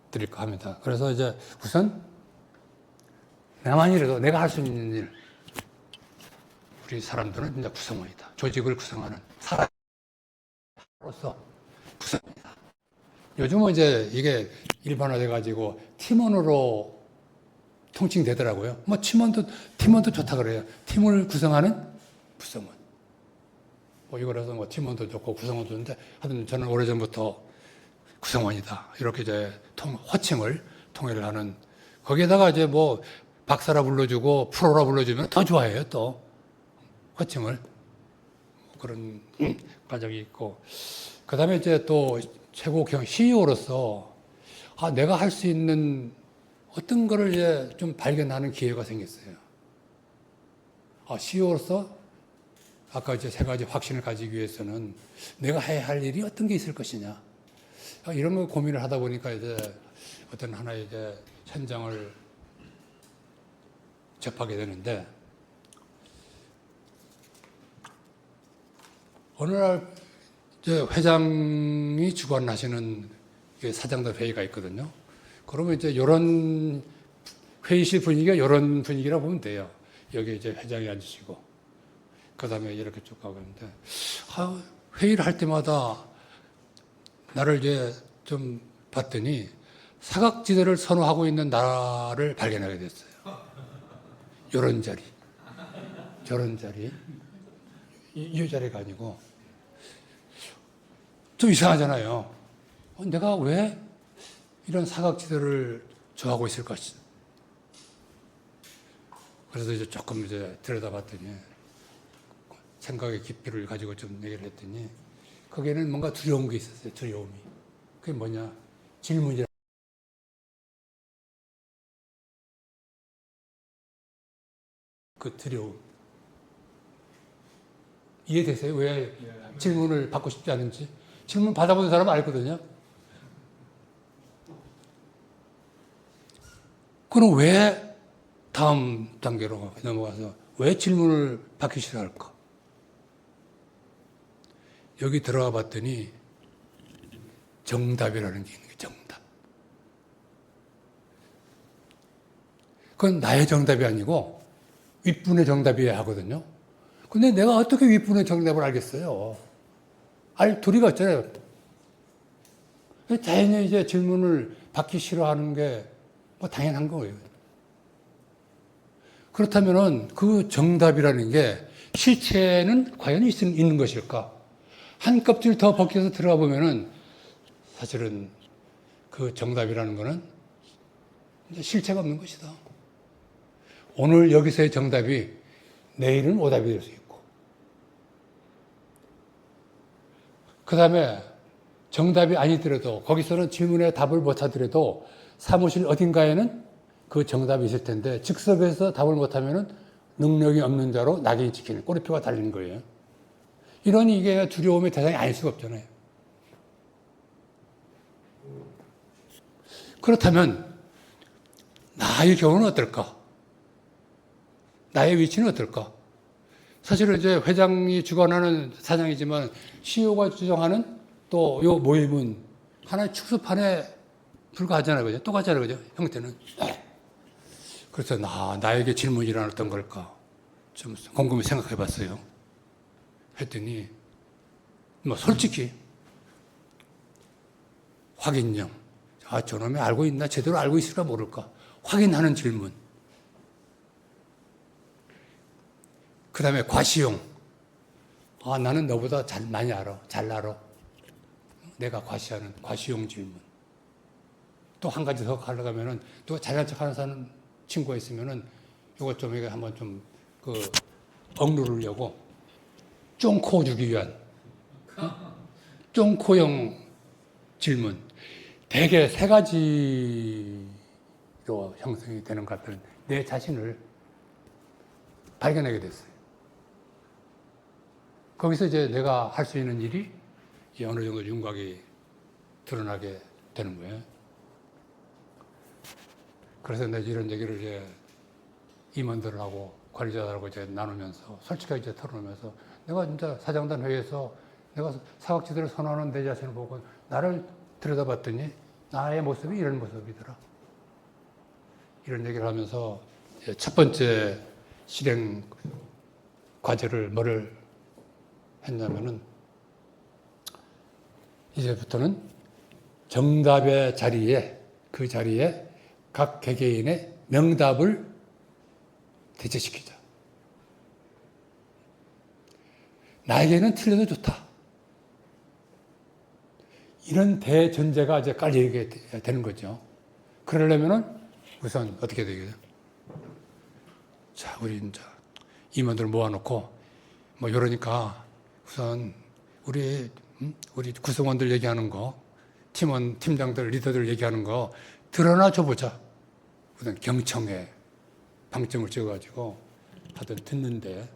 드릴까 합니다. 그래서 이제 우선 나만이라도 내가 할 수 있는 일, 우리 사람들은 이제 구성원이다. 조직을 구성하는 사람으로서 구성원이다. 요즘은 이제 이게 일반화돼가지고 팀원으로 통칭되더라고요. 뭐 팀원도 좋다 그래요. 팀을 구성하는 구성원. 뭐 이거라서 뭐 팀원도 좋고 구성원도 좋은데 하여튼 저는 오래전부터 구성원이다. 이렇게 이제 호칭을 통일을 하는 거기에다가 이제 뭐 박사라 불러주고 프로라 불러주면 더 좋아해요. 또 호칭을 그런 과정이 있고 그 다음에 이제 또 최고 CEO로서 내가 할 수 있는 어떤 거를 이제 좀 발견하는 기회가 생겼어요. CEO로서 아까 이제 세 가지 확신을 가지기 위해서는 내가 해야 할 일이 어떤 게 있을 것이냐. 이런 거 고민을 하다 보니까 이제 어떤 하나의 이제 현장을 접하게 되는데 어느 날 이제 회장이 주관하시는 사장들 회의가 있거든요. 그러면 이제 이런 회의실 분위기가 이런 분위기라고 보면 돼요. 여기 이제 회장이 앉으시고 그 다음에 이렇게 쭉 가고 있는데 회의를 할 때마다 나를 이제 좀 봤더니 사각지대를 선호하고 있는 나를 발견하게 됐어요. 이런 자리, 저런 자리, 이 자리가 아니고 좀 이상하잖아요. 내가 왜 이런 사각지대를 좋아하고 있을 것이냐. 그래서 이제 조금 이제 들여다봤더니 생각의 깊이를 가지고 좀 얘기를 했더니 거기에는 뭔가 두려운 게 있었어요. 두려움이. 그게 뭐냐? 질문이라. 그 두려움. 이해되세요? 왜 질문을 받고 싶지 않은지? 질문 받아본 사람은 알거든요. 그럼 왜 다음 단계로 넘어가서 왜 질문을 받기 싫어할까? 여기 들어가 봤더니 정답이라는 게 있는 거예요. 정답. 그건 나의 정답이 아니고 윗분의 정답이어야 하거든요. 근데 내가 어떻게 윗분의 정답을 알겠어요? 알 도리가 없잖아요. 당연히 이제 질문을 받기 싫어하는 게 뭐 당연한 거예요. 그렇다면은 그 정답이라는 게 실체는 과연 있는 것일까? 한 껍질 더 벗겨서 들어가 보면은 사실은 그 정답이라는 거는 이제 실체가 없는 것이다. 오늘 여기서의 정답이 내일은 오답이 될 수 있고, 그 다음에 정답이 아니더라도 거기서는 질문에 답을 못 하더라도 사무실 어딘가에는 그 정답이 있을 텐데 즉석에서 답을 못하면은 능력이 없는 자로 낙인이 찍히는 꼬리표가 달리는 거예요. 이러니 이게 두려움의 대상이 아닐 수가 없잖아요. 그렇다면 나의 경우는 어떨까? 나의 위치는 어떨까? 사실은 이제 회장이 주관하는 사장이지만 CEO가 주장하는 또 요 모임은 하나의 축소판에 불과하잖아요. 그죠? 똑같잖아요. 그죠? 형태는. 그래서 나에게 질문이란 어떤 걸까? 좀 곰곰이 생각해 봤어요. 했더니, 뭐, 솔직히, 확인형. 저놈이 알고 있나? 제대로 알고 있을까? 모를까? 확인하는 질문. 그 다음에 과시용. 나는 너보다 많이 알아. 잘 알아. 내가 과시하는 과시용 질문. 또 한 가지 더 가려가면은, 또 잘난 척 하는 사람 친구가 있으면은, 이것 좀, 이거 한번 좀, 억누르려고, 쫑코 주기 위한, 쫑코형 질문. 대개 세 가지로 형성이 되는 것 같은 내 자신을 발견하게 됐어요. 거기서 이제 내가 할 수 있는 일이 어느 정도 윤곽이 드러나게 되는 거예요. 그래서 내가 이런 얘기를 이제 임원들하고 관리자들하고 이제 나누면서 솔직하게 이제 털어놓으면서 내가 진짜 사장단 회의에서 내가 사각지대를 선언하는 내 자신을 보고 나를 들여다봤더니 나의 모습이 이런 모습이더라. 이런 얘기를 하면서 첫 번째 실행 과제를 뭐를 했냐면은 이제부터는 정답의 자리에 그 자리에 각 개개인의 명답을 대체시키자. 나에게는 틀려도 좋다. 이런 대전제가 이제 깔리게 되는 거죠. 그러려면은 우선 어떻게 되겠어요? 자, 우리 이제 임원들 모아놓고 뭐 이러니까 우선 우리 구성원들 얘기하는 거, 팀장들, 리더들 얘기하는 거 드러나 줘보자. 우선 경청에 방점을 찍어가지고 하여튼 듣는데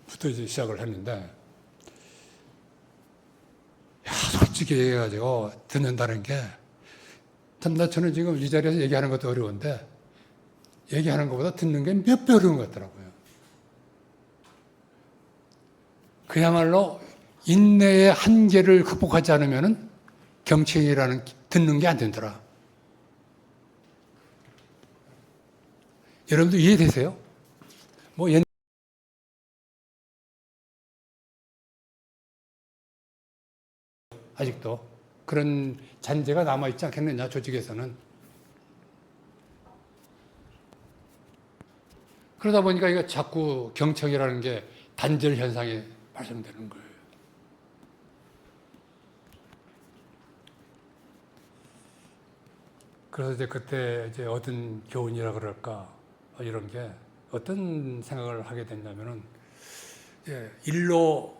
부터 이제 시작을 했는데 솔직히 얘기해가지고 듣는다는 게 참 저는 지금 이 자리에서 얘기하는 것도 어려운데 얘기하는 것보다 듣는 게 몇 배 어려운 것 같더라고요. 그야말로 인내의 한계를 극복하지 않으면은 경청이라는 듣는 게 안 되더라. 여러분도 이해되세요? 뭐 아직도 그런 잔재가 남아있지 않겠느냐, 조직에서는. 그러다 보니까 이거 자꾸 경청이라는 게 단절 현상이 발생되는 거예요. 그래서 이제 그때 이제 얻은 교훈이라 그럴까, 이런 게 어떤 생각을 하게 됐냐면은, 일로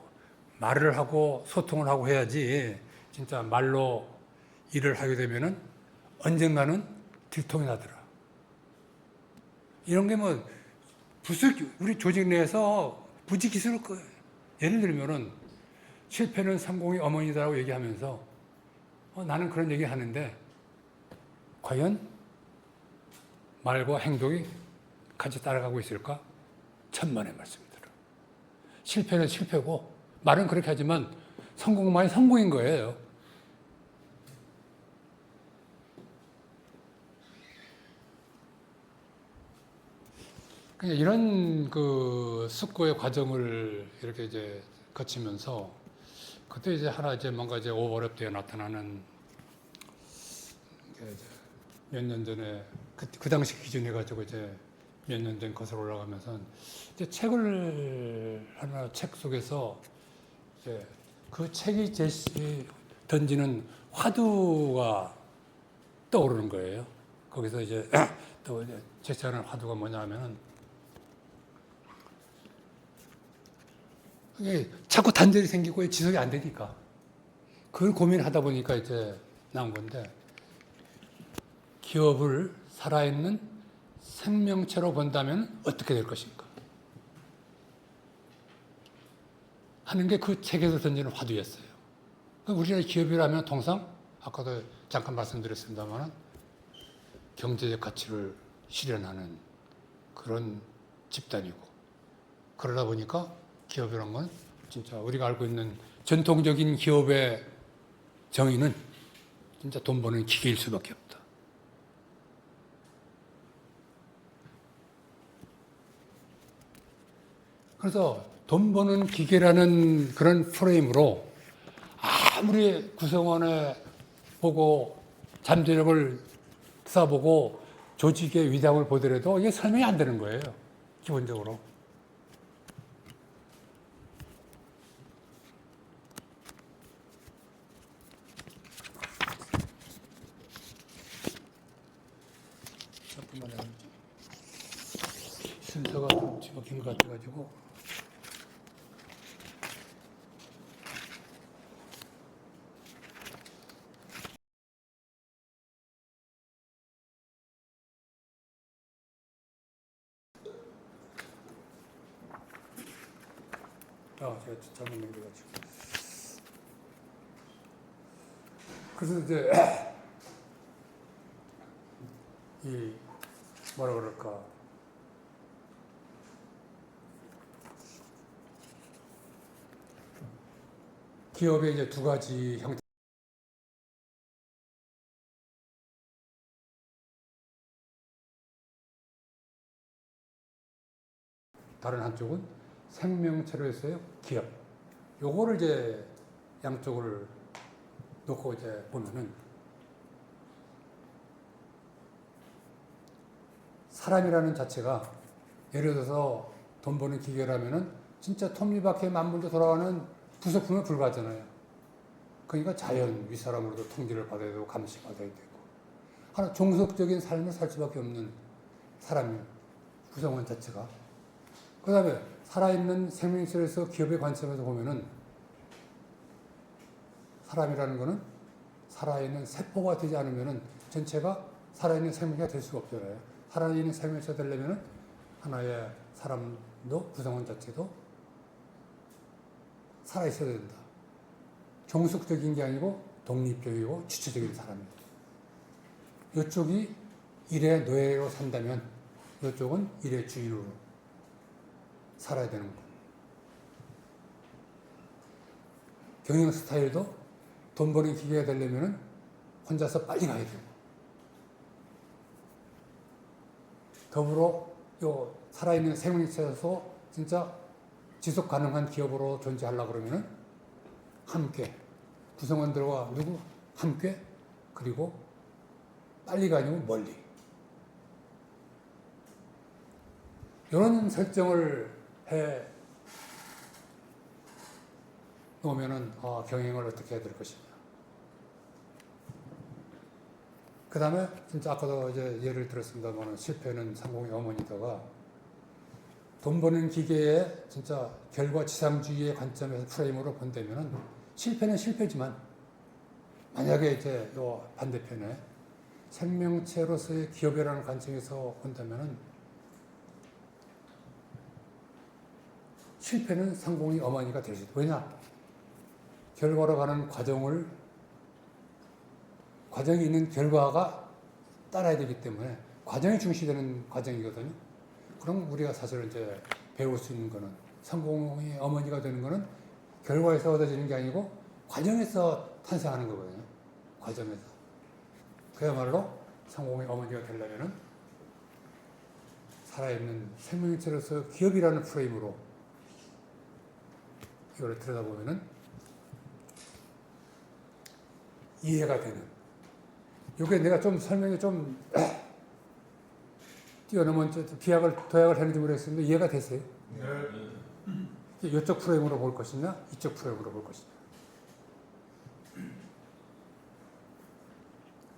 말을 하고 소통을 하고 해야지 진짜 말로 일을 하게 되면은 언젠가는 들통이 나더라. 이런 게 뭐 우리 조직 내에서 부지기수를 예를 들면은 실패는 성공의 어머니다라고 얘기하면서 나는 그런 얘기 하는데 과연 말과 행동이 같이 따라가고 있을까? 천만의 말씀이더라. 실패는 실패고 말은 그렇게 하지만 성공만이 성공인 거예요. 그냥 이런 그 숙고의 과정을 이렇게 이제 거치면서 그때 이제 하나 이제 뭔가 이제 오버랩되어 나타나는 몇 년 전에 그 당시 기준해 가지고 이제 몇 년 된 것으로 올라가면서 이제 하나 책 속에서 이제 그 책이 던지는 화두가 떠오르는 거예요. 거기서 이제 또 이제 제시하는 화두가 뭐냐 하면은 이게 자꾸 단절이 생기고 지속이 안 되니까 그걸 고민하다 보니까 이제 나온 건데 기업을 살아있는 생명체로 본다면 어떻게 될 것인가 하는 게 그 책에서 던지는 화두였어요. 우리나라 기업이라면 통상 아까도 잠깐 말씀드렸습니다만 경제적 가치를 실현하는 그런 집단이고 그러다 보니까 기업이란 건 진짜 우리가 알고 있는 전통적인 기업의 정의는 진짜 돈 버는 기계일 수밖에 없다. 그래서 돈 버는 기계라는 그런 프레임으로 아무리 구성원에 보고 잠재력을 쌓아보고 조직의 위상을 보더라도 이게 설명이 안 되는 거예요. 기본적으로. 순서가 좀 뒤바뀐 것 같아가지고. 제가 잘못 넘겨가지고. 그래서 이제, 뭐라 그럴까. 기업의 이제 두 가지 형태. 다른 한쪽은 생명체로 했어요. 기업. 요거를 이제 양쪽을 놓고 이제 보면은 사람이라는 자체가 예를 들어서 돈 버는 기계라면은 진짜 톱니바퀴 만물도 돌아가는 부속품에 불과하잖아요. 그러니까 자연 윗사람으로도 통제를 받아야 되고 감시받아야 되고 하나 종속적인 삶을 살 수밖에 없는 사람 구성원 자체가 그 다음에 살아있는 생명체에서 기업의 관점에서 보면은 사람이라는 거는 살아있는 세포가 되지 않으면은 전체가 살아있는 생명체가 될 수가 없잖아요. 살아있는 생명체가 되려면은 하나의 사람도 구성원 자체도 살아있어야 된다. 종속적인 게 아니고 독립적이고 주체적인 사람이다. 이쪽이 일의 노예로 산다면 이쪽은 일의 주인으로 살아야 되는 거. 경영 스타일도 돈 버는 기계가 되려면 혼자서 빨리 가야 되고 더불어 요 살아있는 생명체에서 진짜 지속 가능한 기업으로 존재하려고 그러면 함께 구성원들과 누구 함께 그리고 빨리가 아니고 멀리 이런 설정을 해 놓으면은 경영을 어떻게 해야 될 것이냐. 그 다음에 진짜 아까도 이제 예를 들었습니다만 실패는 성공의 어머니다가 돈 버는 기계의 진짜 결과지상주의의 관점에서 프레임으로 본다면은 실패는 실패지만 만약에 이제 요 반대편에 생명체로서의 기업이라는 관점에서 본다면은 실패는 성공의 어머니가 될 수 있다. 왜냐? 결과로 가는 과정이 있는 결과가 따라야 되기 때문에 과정이 중시되는 과정이거든요. 그럼 우리가 사실은 이제 배울 수 있는 거는 성공의 어머니가 되는 거는 결과에서 얻어지는 게 아니고 과정에서 탄생하는 거거든요. 과정에서. 그야말로 성공의 어머니가 되려면은 살아있는 생명체로서 기업이라는 프레임으로 이걸 들여다보면은 이해가 되는. 이게 내가 좀 설명이 좀 뛰어넘은 도약을 했는지 모르겠습니다. 이해가 되세요? 네. 이쪽 프레임으로 볼 것이냐, 이쪽 프레임으로 볼 것이냐.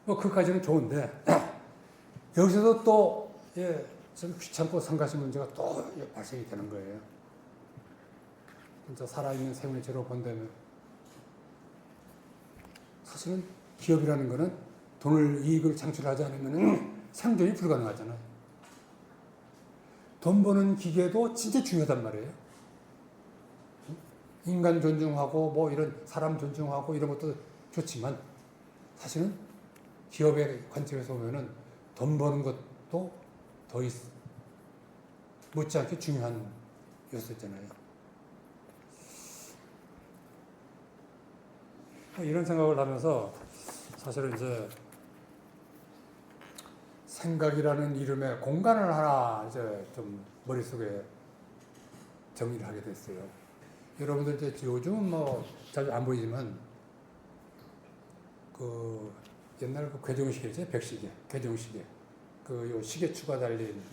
뭐 그까지는 좋은데 여기서도 또 좀 귀찮고 성가신 문제가 또 발생이 되는 거예요. 진짜 살아있는 생명체로 본다면 사실은 기업이라는 거는 이익을 창출하지 않으면 생존이 불가능하잖아요. 돈 버는 기계도 진짜 중요하단 말이에요. 인간 존중하고 뭐 이런 사람 존중하고 이런 것도 좋지만 사실은 기업의 관점에서 보면은 돈 버는 것도 더 못지않게 중요한 요소잖아요. 이런 생각을 하면서 사실은 이제 생각이라는 이름의 공간을 하나 이제 좀 머릿속에 정리를 하게 됐어요. 여러분들 이제 요즘은 뭐 자주 안 보이지만 그 옛날 그 궤종시계죠, 백시계, 궤종시계. 요 시계추가 달린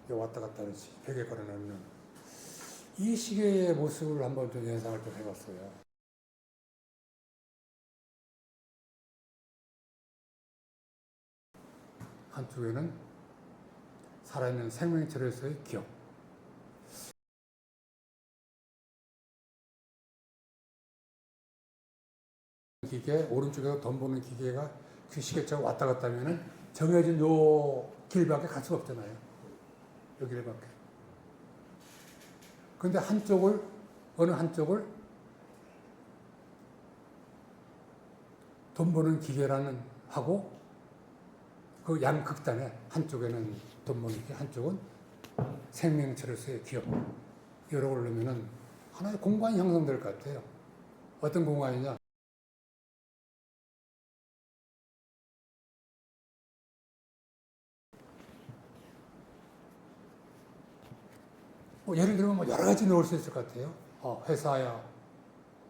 요 왔다 갔다 하는 벽에 걸어놓는 이 시계의 모습을 한번 좀 연상을 좀 해봤어요. 한쪽에는 살아있는 생명체로서의 기업. 기계, 오른쪽에서 돈 버는 기계가 그 시계처럼 왔다 갔다 하면은 정해진 요 길밖에 갈 수가 없잖아요. 요 길밖에. 근데 어느 한쪽을 돈 버는 기계라는 하고 그 양극단에 한쪽에는 돈 버는 기계, 한쪽은 생명체로서의 기업. 여러 걸 넣으면은 하나의 공간이 형성될 것 같아요. 어떤 공간이냐? 뭐 예를 들면 뭐 여러 가지 넣을 수 있을 것 같아요. 회사야.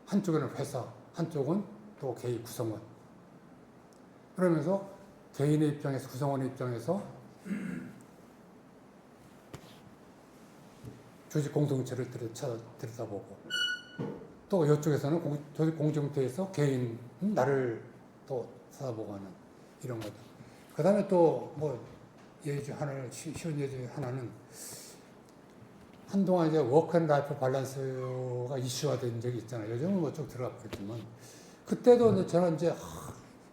한쪽에는 회사, 한쪽은 또 개인 구성원. 그러면서 개인의 입장에서, 구성원의 입장에서 조직 공동체를 들여다보고 또 이쪽에서는 조직 공동체에서 개인, 나를 또 찾아보고 하는 이런 거죠. 그 다음에 또 뭐 쉬운 예제 중에 하나는 한동안 이제 워크 앤 라이프 밸런스가 이슈화 된 적이 있잖아요. 요즘은 뭐 좀 들어갔겠지만 그때도 저는 이제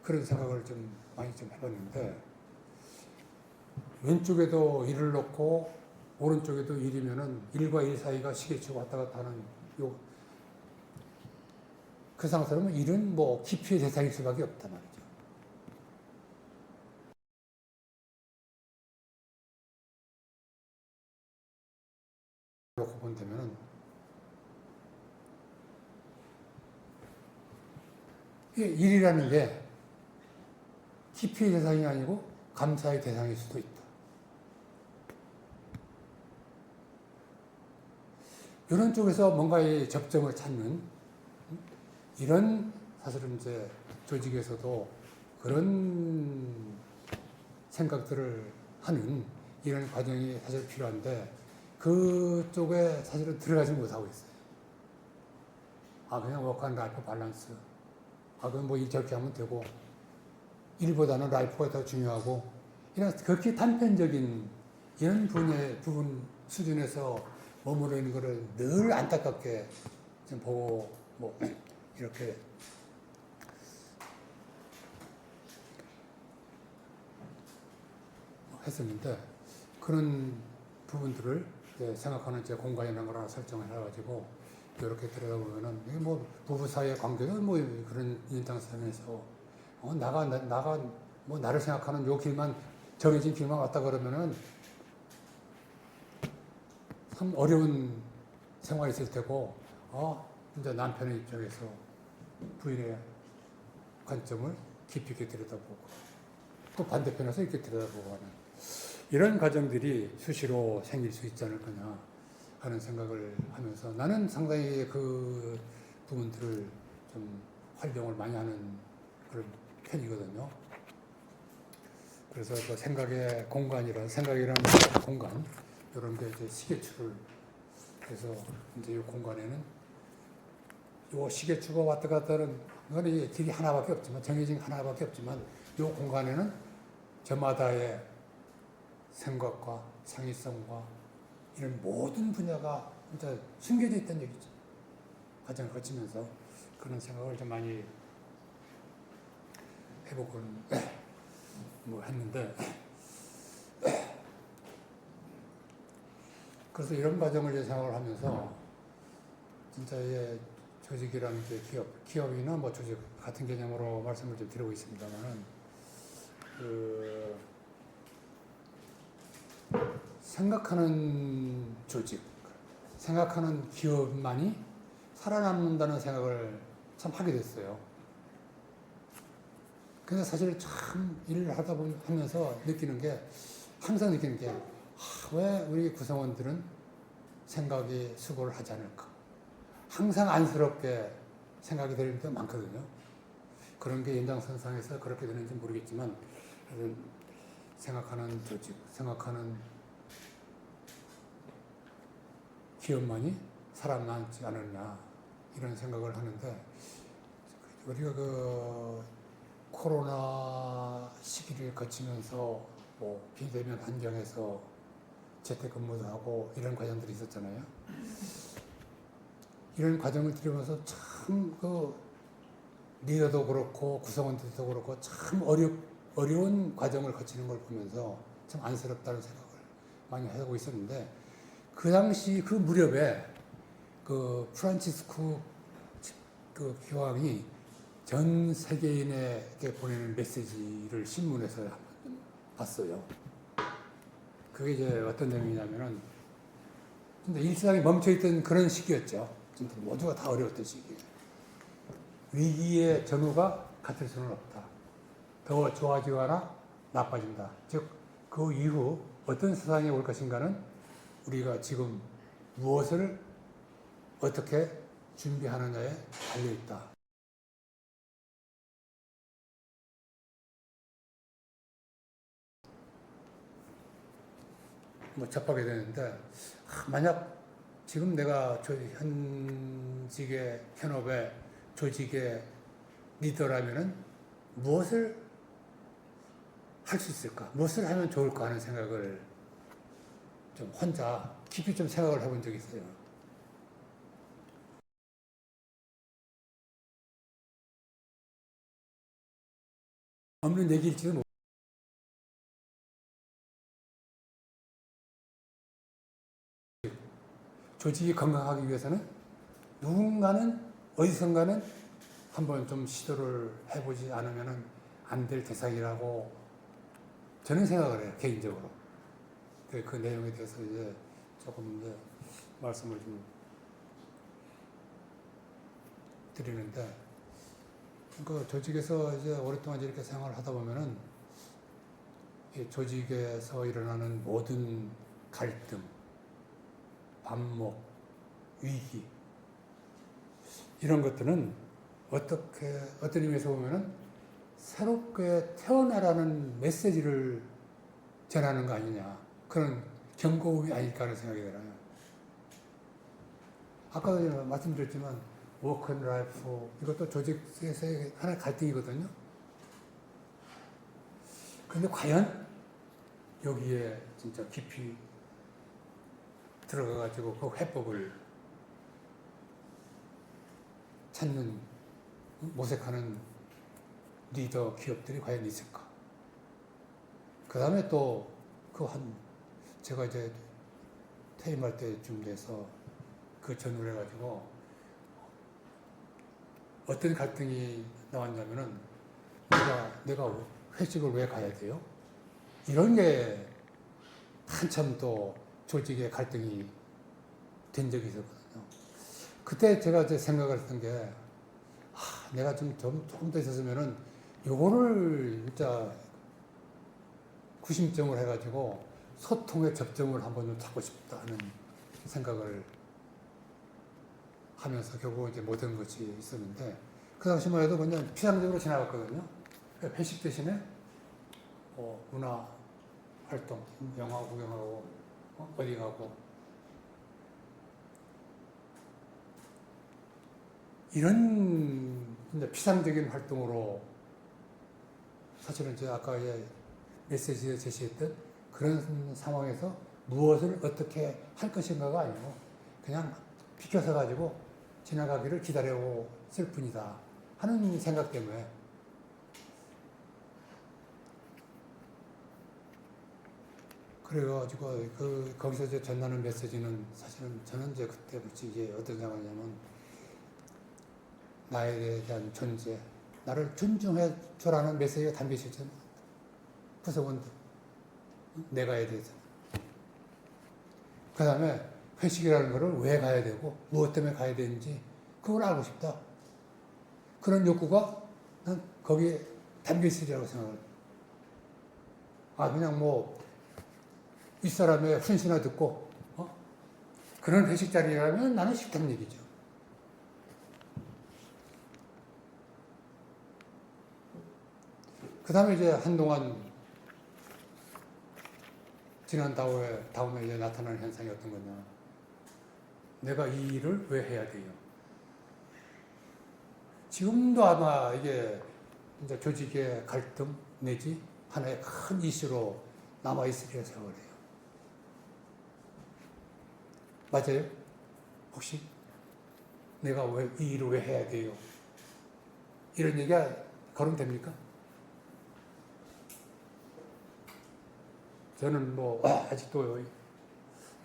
그런 생각을 좀 많이 좀 해봤는데 왼쪽에도 일을 놓고 오른쪽에도 일이면은 일과 일 사이가 시계추가 왔다 갔다 하는 그 상태로는 일은 뭐 기피의 대상일 수밖에 없단 말이죠. 그렇게 본다면은 일이라는 게 기피의 대상이 아니고 감사의 대상일 수도 있다. 이런 쪽에서 뭔가의 접점을 찾는 이런 사실은 이제 조직에서도 그런 생각들을 하는 이런 과정이 사실 필요한데 그쪽에 사실은 들어가지 못하고 있어요. 그냥 워크 앤 라이프 밸런스. 그럼 뭐 이렇게 하면 되고 일보다는 라이프가 더 중요하고 이런 극히 단편적인 이런 부분 수준에서 머무르 있는 거를 늘 안타깝게 좀 보고 뭐 이렇게 했었는데 그런 부분들을 이제 생각하는 제 공간이라는 걸 하나 설정을 해가지고 이렇게 들여다보면은 이게 뭐 부부 사이의 관계도 뭐 그런 연장선에서 나가 뭐 나를 생각하는 요 길만 정해진 길만 왔다 그러면은 참 어려운 생활이 있을 테고 이제 남편의 입장에서 부인의 관점을 깊이 있게 들여다보고 또 반대편에서 이렇게 들여다보고 하는 이런 과정들이 수시로 생길 수 있지 않을 거냐 하는 생각을 하면서 나는 상당히 그 부분들을 좀 활용을 많이 하는 그런 편이거든요. 그래서 그 생각의 생각이라는 공간 이런 게 이제 시계추를 해서 이제 이 공간에는 이 시계추가 왔다 갔다 하는 건 이게 길이 하나밖에 없지만 정해진 하나밖에 없지만 이 공간에는 저마다의 생각과 창의성과 이런 모든 분야가 진짜 숨겨져 있다는 얘기죠. 과정을 거치면서 그런 생각을 좀 많이 해보곤 뭐 했는데 그래서 이런 과정을 이제 생각을 하면서 진짜 조직이라는 게 기업이나 뭐 조직 같은 개념으로 말씀을 좀 드리고 있습니다만은 생각하는 조직, 생각하는 기업만이 살아남는다는 생각을 참 하게 됐어요. 근데 사실 참 일을 하다 하면서 항상 느끼는 게, 왜 우리 구성원들은 생각이 수고를 하지 않을까. 항상 안쓰럽게 생각이 될 때가 많거든요. 그런 게 연장선상에서 그렇게 되는지 모르겠지만, 생각하는 조직, 생각하는 기업만이 살아남지 않았나 이런 생각을 하는데 우리가 그 코로나 시기를 거치면서 뭐 비대면 환경에서 재택근무도 하고 이런 과정들이 있었잖아요. 이런 과정을 들으면서 참 그 리더도 그렇고 구성원들도 그렇고 참 어려운 과정을 거치는 걸 보면서 참 안쓰럽다는 생각을 많이 하고 있었는데 그 당시 그 무렵에 그 프란치스코 그 교황이 전 세계인에게 보내는 메시지를 신문에서 한번 봤어요. 그게 이제 어떤 내용이냐면은 진짜 일상이 멈춰있던 그런 시기였죠. 진짜 모두가 다 어려웠던 시기. 위기의 전후가 같을 수는 없다. 더 좋아지거나 나빠진다. 즉, 그 이후 어떤 세상이 올 것인가는 우리가 지금 무엇을 어떻게 준비하느냐에 달려있다. 뭐 접하게 되는데 만약 지금 내가 현직의 현업의 조직의 리더라면은 무엇을 할 수 있을까? 무엇을 하면 좋을까 하는 생각을 좀 혼자 깊이 좀 생각을 해본 적이 있어요. 없는 얘기일지도 모르겠어요. 조직이 건강하기 위해서는 누군가는 어디선가는 한번 좀 시도를 해보지 않으면 안 될 대상이라고 저는 생각을 해요, 개인적으로. 그 내용에 대해서 이제 조금 이제 말씀을 좀 드리는데, 그 조직에서 이제 오랫동안 이렇게 생활을 하다 보면은 이 조직에서 일어나는 모든 갈등, 반목, 위기, 이런 것들은 어떤 의미에서 보면은 새롭게 태어나라는 메시지를 전하는 거 아니냐. 그런 경고음이 아닐까 하는 생각이 들어요. 아까도 말씀드렸지만, 워크 앤 라이프, 이것도 조직에서의 하나의 갈등이거든요. 근데 과연 여기에 진짜 깊이 들어가가지고 그 해법을 찾는, 모색하는 리더 기업들이 과연 있을까? 그 다음에 또 제가 이제 퇴임할 때쯤 돼서 그 전후를 해가지고 어떤 갈등이 나왔냐면은 내가 회식을 왜 가야 돼요? 이런 게 한참 또 조직의 갈등이 된 적이 있었거든요. 그때 제가 이제 생각을 했던 게, 내가 조금 더 있었으면은 요거를 진짜 구심점을 해가지고 소통의 접점을 한번 좀 찾고 싶다 하는 생각을 하면서 결국 이제 못한 것이 있었는데, 그 당시만 해도 그냥 피상적으로 지나갔거든요. 회식 대신에 문화 활동, 영화 구경하고 어디 가고 이런 피상적인 활동으로 사실은 제가 아까 메시지에 제시했던 그런 상황에서 무엇을 어떻게 할 것인가가 아니고 그냥 비켜서 가지고 지나가기를 기다려 쓸 뿐이다 하는 생각 때문에 그래가지고 거기서 이제 전하는 메시지는 사실은 저는 이제 그때부터 이제 어떤 상황이냐면 나에 대한 존재, 나를 존중해 줘라는 메시지가 담겨 있었잖아요. 구성원들, 내가에 대해서. 그 다음에 회식이라는 거를 왜 가야 되고 무엇 때문에 가야 되는지 그걸 알고 싶다. 그런 욕구가 난 거기에 담겨 있으리라고 생각을 해요. 그냥 뭐 윗사람의 훈시나 듣고 그런 회식 자리라면 나는 싫다는 얘기죠. 그 다음에 이제 한동안 지난 다음에 이제 나타나는 현상이 어떤 거냐. 내가 이 일을 왜 해야 돼요? 지금도 아마 이게 이제 조직의 갈등 내지 하나의 큰 이슈로 남아있으리라 생각을 해요. 맞아요? 혹시? 내가 왜 이 일을 왜 해야 돼요? 이런 얘기가 거론됩니까? 저는 뭐 아직도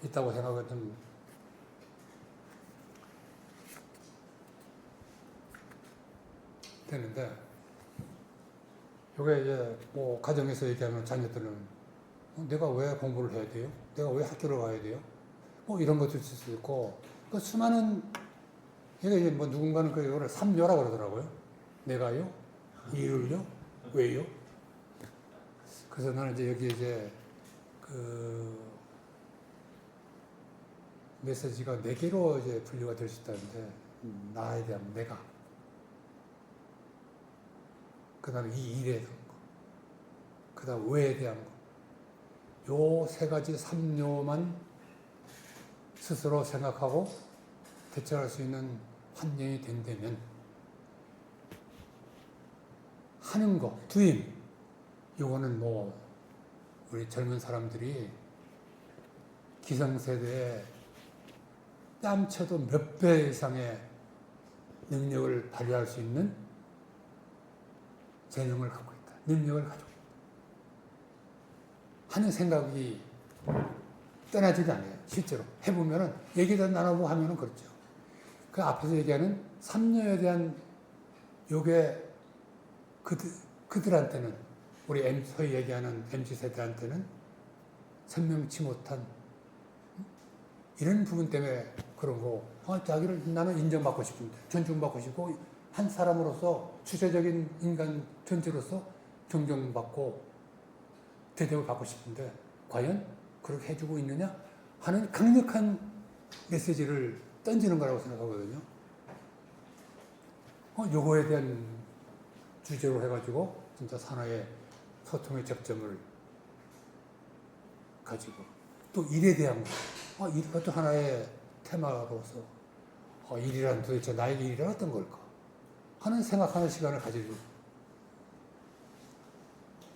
있다고 생각은 좀 되는데, 이게 이제 뭐 가정에서 얘기하면 자녀들은 내가 왜 공부를 해야 돼요? 내가 왜 학교를 가야 돼요? 뭐 이런 것도 있을 수 있고, 그 수많은 이게 이제 뭐 누군가는 그거를 삼요라고 그러더라고요. 내가요, 이 일을요, 왜요? 그래서 나는 이제 여기 이제 그 메시지가 4개로 이제 분류가 될 수 있다는데, 나에 대한 내가, 그 다음에 이 일에 대한 거, 그 다음 왜에 대한 거, 요 3가지 3요만 스스로 생각하고 대처할 수 있는 환경이 된다면 하는 거, doing, 요거는 뭐 우리 젊은 사람들이 기성세대에 뺨쳐도 몇 배 이상의 능력을 발휘할 수 있는 재능을 갖고 있다. 능력을 가지고 있다. 하는 생각이 떠나지도 않아요. 실제로. 해보면은, 얘기도 나눠보고 하면은 그렇죠. 그 앞에서 얘기하는 삼녀에 대한 요게 그들한테는, 우리 소위 얘기하는 MZ세대한테는 선명치 못한 이런 부분 때문에 그런 거, 자기를 나는 인정받고 싶은데, 존중받고 싶고, 한 사람으로서 추세적인 인간 존재로서 존경받고 대접을 받고 싶은데, 과연 그렇게 해주고 있느냐? 하는 강력한 메시지를 던지는 거라고 생각하거든요. 요거에 대한 주제로 해가지고, 진짜 산하의 소통의 접점을 가지고, 또 일에 대한 거, 이것도 하나의 테마로서, 일이란 도대체 나에게 일이란 어떤 걸까? 하는 생각하는 시간을 가지고,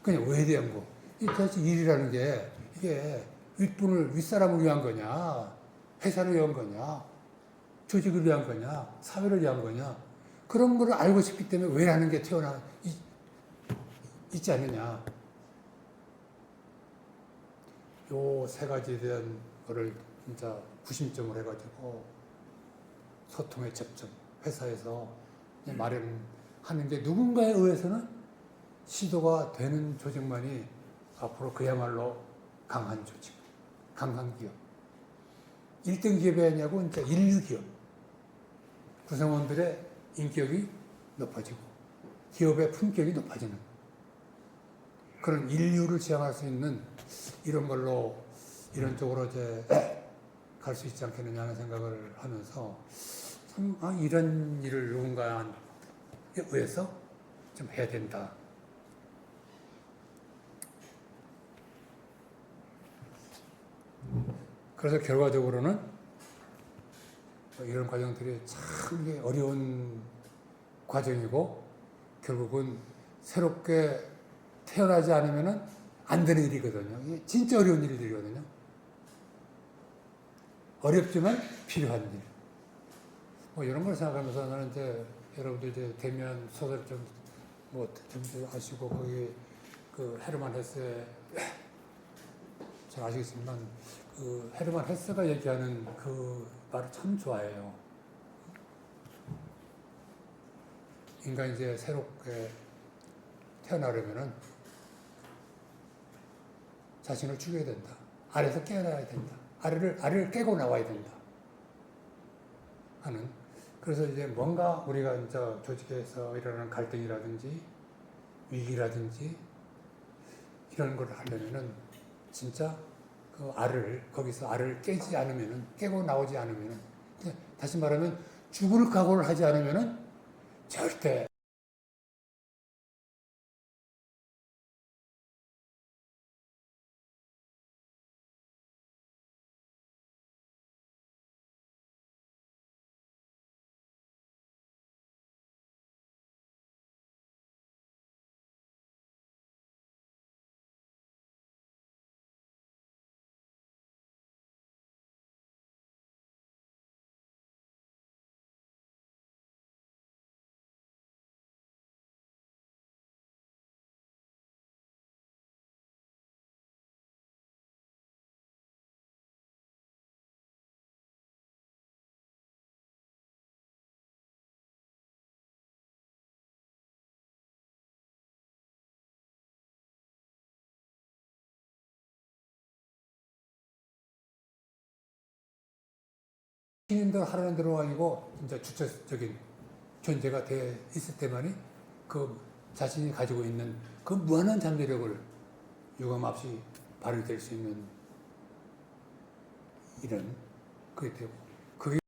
그냥 왜에 대한 거. 도대체 일이라는 게, 이게 윗사람을 위한 거냐? 회사를 위한 거냐, 조직을 위한 거냐, 사회를 위한 거냐, 그런 걸 알고 싶기 때문에 왜라는 게 있지 않느냐. 요 세 가지에 대한 거를 진짜 구심점을 해가지고 소통의 접점, 회사에서 마련하는 게 누군가에 의해서는 시도가 되는 조직만이 앞으로 그야말로 강한 조직, 강한 기업. 1등 기업이 아니고 진짜 인류 기업. 구성원들의 인격이 높아지고 기업의 품격이 높아지는 그런 인류를 지향할 수 있는 이런 걸로 이런 쪽으로 이제 갈 수 있지 않겠느냐 하는 생각을 하면서 참 이런 일을 누군가에 의해서 좀 해야 된다. 그래서 결과적으로는 이런 과정들이 참 이게 어려운 과정이고 결국은 새롭게 태어나지 않으면 안 되는 일이거든요. 이게 진짜 어려운 일들이거든요. 어렵지만 필요한 일. 뭐 이런 걸 생각하면서 나는 이제 여러분들 이제 대면 소설 좀 아시고 거기 그 헤르만 헤세 잘 아시겠지만 그 헤르만 헤세가 얘기하는 그 말을 참 좋아해요. 인간이 이제 새롭게 태어나려면은 자신을 죽여야 된다. 알에서 깨어나야 된다. 알을 깨고 나와야 된다. 하는. 그래서 이제 뭔가 우리가 이제 조직에서 일어나는 갈등이라든지 위기라든지 이런 걸 하려면은 진짜 그 거기서 알을 깨지 않으면은, 깨고 나오지 않으면은, 다시 말하면 죽을 각오를 하지 않으면은 절대 신인들 하라는 대로 아니고 진짜 주체적인 존재가 돼 있을 때만이 그 자신이 가지고 있는 그 무한한 잠재력을 유감없이 발휘될 수 있는 이런 그게 되고 그게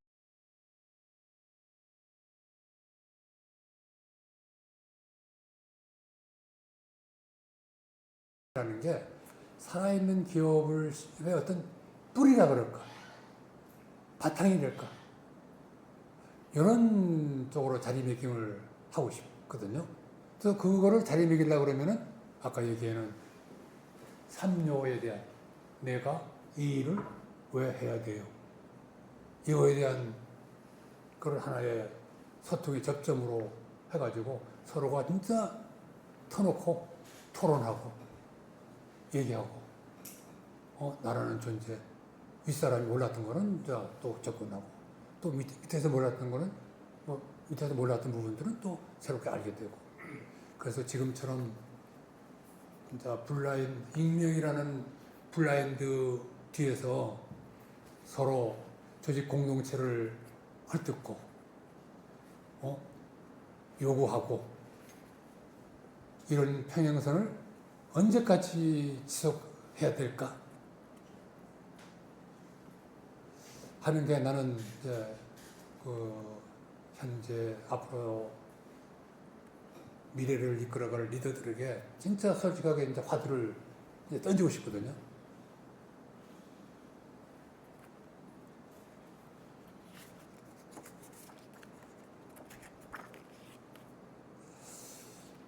라는 게 살아있는 기업을 왜 어떤 뿌리라 그럴까 바탕이 될까 이런 쪽으로 자리매김을 하고 싶거든요. 그래서 그거를 자리매기려고 그러면은 아까 얘기하는 삼요에 대한 내가 이 일을 왜 해야 돼요? 이거에 대한 그걸 하나의 소통의 접점으로 해가지고 서로가 진짜 터놓고 토론하고 얘기하고 나라는 존재 윗사람이 몰랐던 거는 또 접근하고 또 밑에서 몰랐던 거는 밑에서 몰랐던 부분들은 또 새롭게 알게 되고 그래서 지금처럼 진짜 익명이라는 블라인드 뒤에서 서로 조직 공동체를 헐뜯고 요구하고 이런 평행선을 언제까지 지속해야 될까 하는 게 나는 이제 현재 앞으로 미래를 이끌어갈 리더들에게 진짜 솔직하게 이제 화두를 이제 던지고 싶거든요.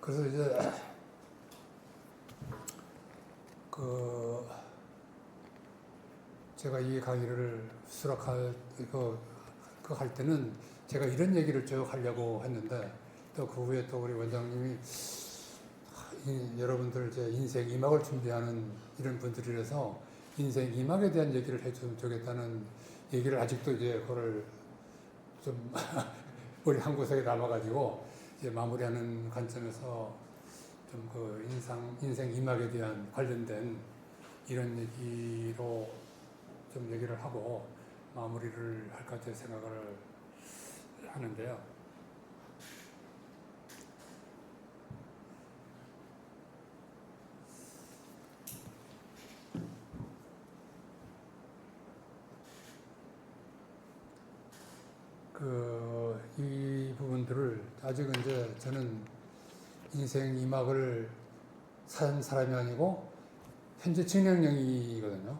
그래서 이제 제가 이 강의를 수락할 할 때는 제가 이런 얘기를 쭉 하려고 했는데 또 그 후에 또 우리 원장님이 여러분들 이제 인생 2막을 준비하는 이런 분들이라서 인생 2막에 대한 얘기를 해주면 좋겠다는 얘기를 아직도 이제 그걸 좀 우리 한 구석에 남아가지고 이제 마무리하는 관점에서 좀 그 인생 2막에 대한 관련된 이런 얘기로 좀 얘기를 하고 마무리를 할까 제 생각을 하는데요. 이 부분들을 아직은 이제 저는 인생 2막을 산 사람이 아니고 현재 진행형이거든요.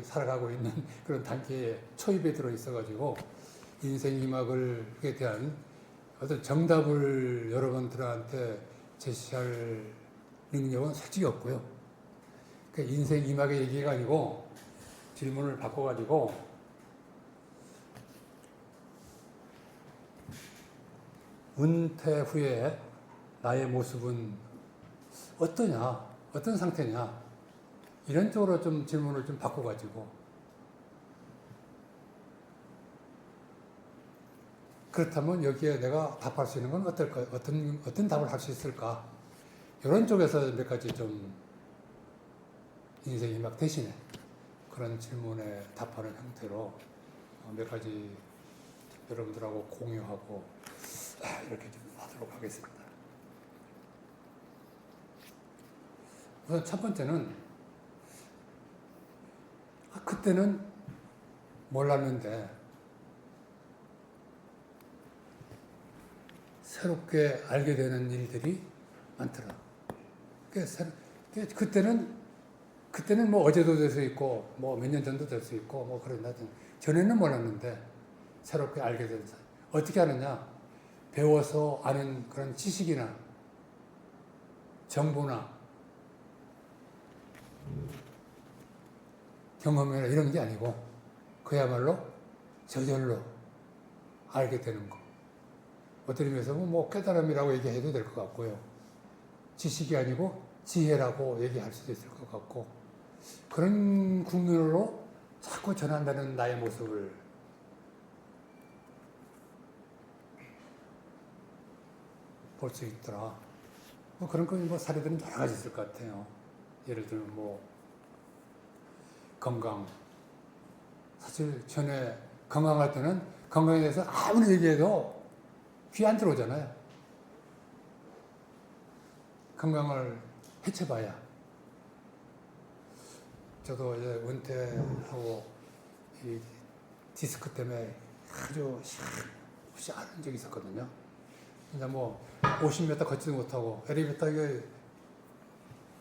살아가고 있는 그런 단계에 초입에 들어 있어가지고 인생 2막에 대한 어떤 정답을 여러분들한테 제시할 능력은 솔직히 없고요. 그러니까 인생 2막의 얘기가 아니고 질문을 바꿔가지고 은퇴 후에 나의 모습은 어떠냐, 어떤 상태냐, 이런 쪽으로 좀 질문을 좀 바꿔가지고, 그렇다면 여기에 내가 답할 수 있는 건 어떨까, 어떤 답을 할 수 있을까, 이런 쪽에서 몇 가지 좀 인생이 막 대신에 그런 질문에 답하는 형태로 몇 가지 여러분들하고 공유하고 이렇게 좀 하도록 하겠습니다. 우선 첫 번째는 그때는 몰랐는데 새롭게 알게 되는 일들이 많더라. 그때는 뭐 어제도 될 수 있고 뭐 몇 년 전도 될 수 있고 뭐 그런다. 전에는 몰랐는데 새롭게 알게 된 사람. 어떻게 하느냐? 배워서 아는 그런 지식이나 정보나 경험이나 이런 게 아니고 그야말로 저절로 알게 되는 거. 어떤 의미에서 뭐 깨달음이라고 얘기해도 될 것 같고요. 지식이 아니고 지혜라고 얘기할 수도 있을 것 같고 그런 국면으로 자꾸 전한다는 나의 모습을 볼 수 있더라. 뭐 그런 거 사례들은 여러 가지 있을 것 같아요. 예를 들면 뭐 건강. 사실 전에 건강할 때는 건강에 대해서 아무리 얘기해도 귀 안 들어오잖아요. 건강을 해쳐봐야. 저도 이제 은퇴하고 이 디스크 때문에 아주 혹시 아는 적이 있었거든요. 이제 뭐 50m 걷지도 못하고 엘리베이터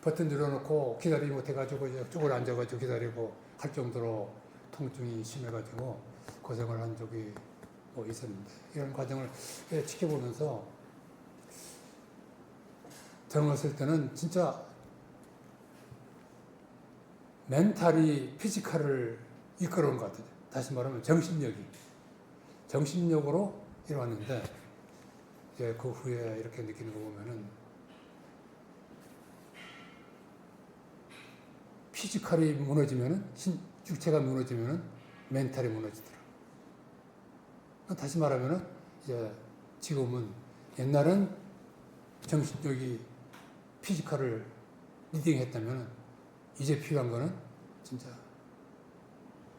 버튼 눌러놓고 기다리지 못해가지고 이제 쭈글 앉아가지고 기다리고 할 정도로 통증이 심해가지고 고생을 한 적이 뭐 있었는데 이런 과정을 지켜보면서 젊었을 때는 진짜 멘탈이 피지컬을 이끌어온 것 같아요. 다시 말하면 정신력으로 이뤄왔는데 이제 그 후에 이렇게 느끼는 거 보면은 피지컬이 무너지면은 육체가 무너지면은 멘탈이 무너지더라. 다시 말하면은 이제 지금은 옛날은 정신력이 피지컬을 리딩했다면은 이제 필요한 거는 진짜